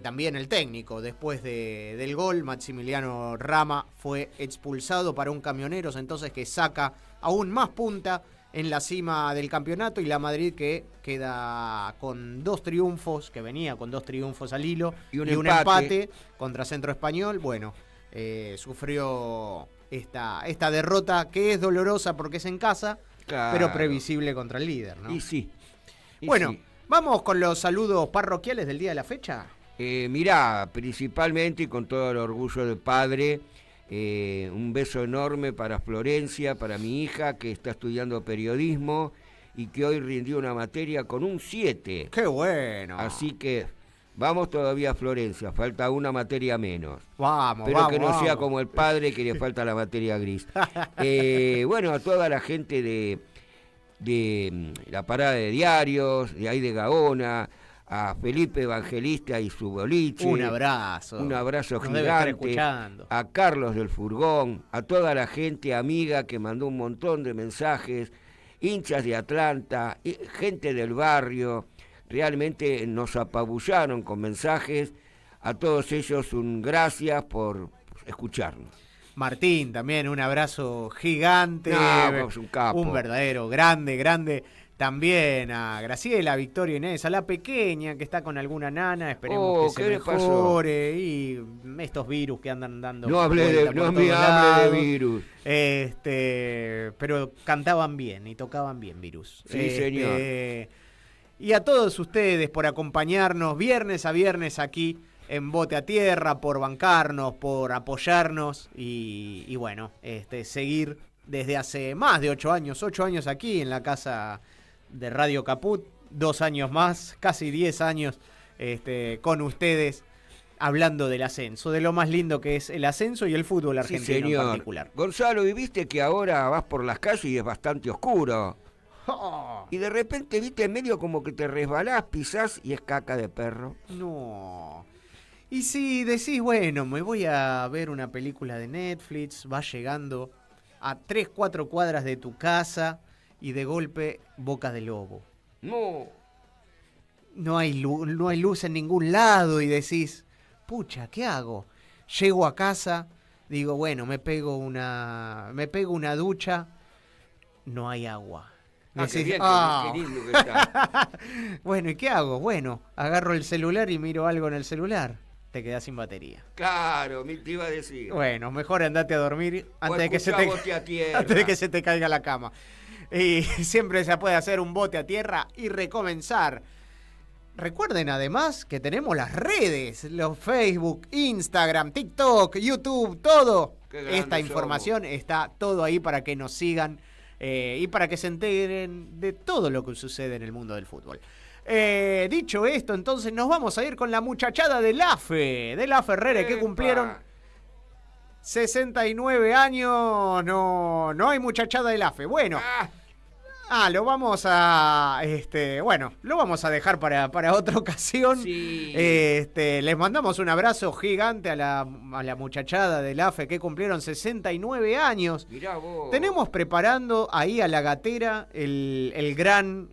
también el técnico, después del gol, Maximiliano Rama, fue expulsado para un Camioneros, entonces que saca aún más punta en la cima del campeonato, y la Madrid que queda con 2 triunfos, que venía con 2 triunfos al hilo y un empate contra Centro Español. Bueno, sufrió esta derrota que es dolorosa porque es en casa, claro, pero previsible contra el líder, ¿no? Y sí. Bueno, sí. Vamos con los saludos parroquiales del día de la fecha. Mirá, principalmente y con todo el orgullo de padre, un beso enorme para Florencia, para mi hija que está estudiando periodismo y que hoy rindió una materia con un 7. ¡Qué bueno! Así que vamos todavía a Florencia, falta una materia menos. Vamos, pero vamos, que no sea vamos. como el padre que le falta la materia gris. Bueno, a toda la gente de la parada de diarios, de ahí de Gaona, a Felipe Evangelista y su boliche. Un abrazo. Un abrazo Nos debe estar gigante. escuchando. A Carlos del Furgón, a toda la gente amiga que mandó un montón de mensajes, hinchas de Atlanta, gente del barrio. Realmente nos apabullaron con mensajes. A todos ellos un gracias por escucharnos. Martín también, un abrazo gigante. No, pues un capo. Un verdadero grande También a Graciela, a Victoria Inés, a la pequeña que está con alguna nana, esperemos que se ¿qué le pasó? mejore. Y estos virus que andan dando. No hable de virus. Pero cantaban bien y tocaban bien, virus. Sí, señor. Y a todos ustedes por acompañarnos viernes a viernes aquí en Bote a Tierra, por bancarnos, por apoyarnos y bueno, seguir desde hace más de 8 años aquí en la casa de Radio Caput, 2 años más, casi 10 años con ustedes, hablando del ascenso, de lo más lindo que es el ascenso y el fútbol argentino en particular. Gonzalo, ¿y viste que ahora vas por las calles y es bastante oscuro? Y de repente, viste, en medio como que te resbalás, pisás y es caca de perro. No. Y si decís, bueno, me voy a ver una película de Netflix, vas llegando a 3-4 cuadras de tu casa y de golpe boca de lobo. No hay luz en ningún lado y decís, pucha, ¿qué hago? Llego a casa, digo, bueno, me pego una ducha, no hay agua. Qué bien, qué lindo que está. Bueno, ¿y qué hago? Bueno, agarro el celular y miro algo en el celular. Te quedás sin batería. Claro, te iba a decir. Bueno, mejor andate a dormir antes de que se te caiga la cama. Y siempre se puede hacer un bote a tierra y recomenzar. Recuerden además que tenemos las redes, los Facebook, Instagram, TikTok, YouTube, todo. Esta información está todo ahí para que nos sigan y para que se enteren de todo lo que sucede en el mundo del fútbol. Dicho esto, entonces nos vamos a ir con la muchachada de la Ferrere, que cumplieron 69 años. No hay muchachada de la fe. Bueno, lo vamos a dejar para otra ocasión. Sí. Les mandamos un abrazo gigante a la muchachada del AFE que cumplieron 69 años. Mirá vos. Tenemos preparando ahí a la gatera el gran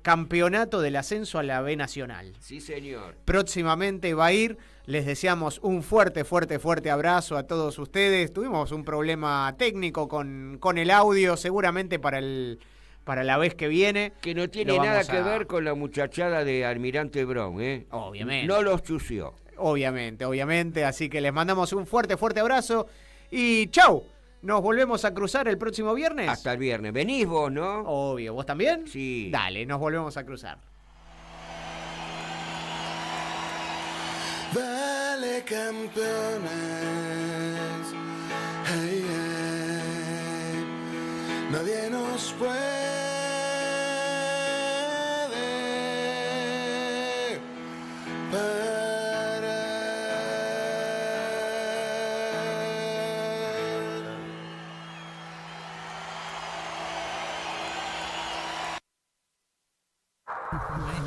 campeonato del ascenso a la B Nacional. Sí, señor. Próximamente va a ir. Les deseamos un fuerte abrazo a todos ustedes. Tuvimos un problema técnico con el audio, seguramente para la vez que viene. Que no tiene nada que ver con la muchachada de Almirante Brown, ¿eh? Obviamente. No los chució. Obviamente. Así que les mandamos un fuerte abrazo. Y chau. Nos volvemos a cruzar el próximo viernes. Hasta el viernes. Venís vos, ¿no? Obvio. ¿Vos también? Sí. Dale, nos volvemos a cruzar. Dale, campeones, hey, hey. Nadie nos puede parar.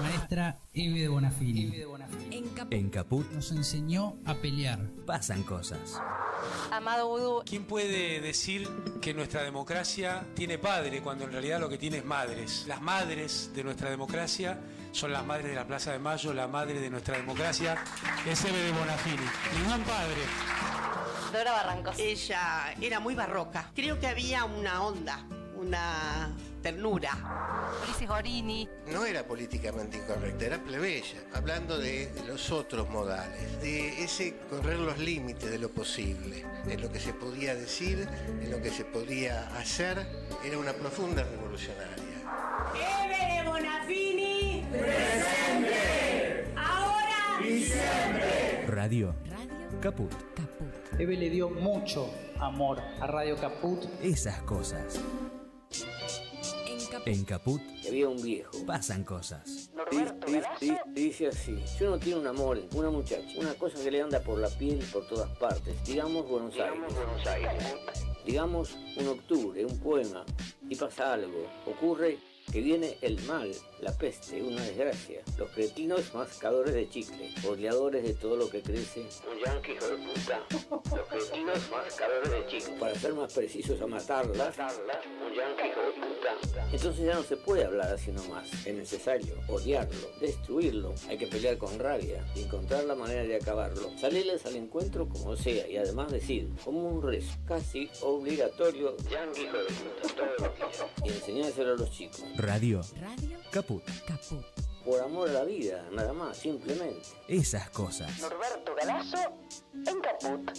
Maestra Eve de Bonafini. En Caput nos enseñó a pelear. Pasan cosas. Amado Vudú. ¿Quién puede decir que nuestra democracia tiene padre cuando en realidad lo que tiene es madres? Las madres de nuestra democracia son las madres de la Plaza de Mayo, la madre de nuestra democracia es Eve de Bonafini. Ningún padre. Dora Barrancos. Ella era muy barroca. Creo que había una onda, una ternura. Ulises Gorini. No era políticamente incorrecta, era plebeya, hablando de los otros modales, de ese correr los límites de lo posible, en lo que se podía decir, en lo que se podía hacer, era una profunda revolucionaria. Eve de Bonafini. Presente. Ahora y siempre. Radio Caput. Eve le dio mucho amor a Radio Caput. Esas cosas. En Caput había un viejo. Pasan cosas. Dice así: si uno tiene un amor, una muchacha, una cosa que le anda por la piel por todas partes, digamos Buenos Aires, digamos un octubre, un poema, y pasa algo, ocurre que viene el mal, la peste, una desgracia, los cretinos mascadores de chicle, oleadores de todo lo que crece, un yanqui hijo de puta, los cretinos mascadores de chicle, para ser más precisos a matarlas, un yanqui hijo de puta. Entonces ya no se puede hablar así nomás, es necesario odiarlo, destruirlo, hay que pelear con rabia y encontrar la manera de acabarlo, salirles al encuentro como sea y además decir, como un rezo, casi obligatorio, yanqui hijo de puta, todo lo que y enseñárselo a los chicos. Radio. Caput. Por amor a la vida, nada más, simplemente. Esas cosas. Norberto Galazo en Caput.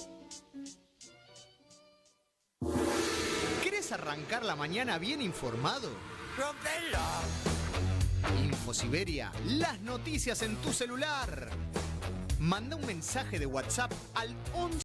¿Querés arrancar la mañana bien informado? ¡Rompela! Infosiberia, las noticias en tu celular. Manda un mensaje de WhatsApp al 11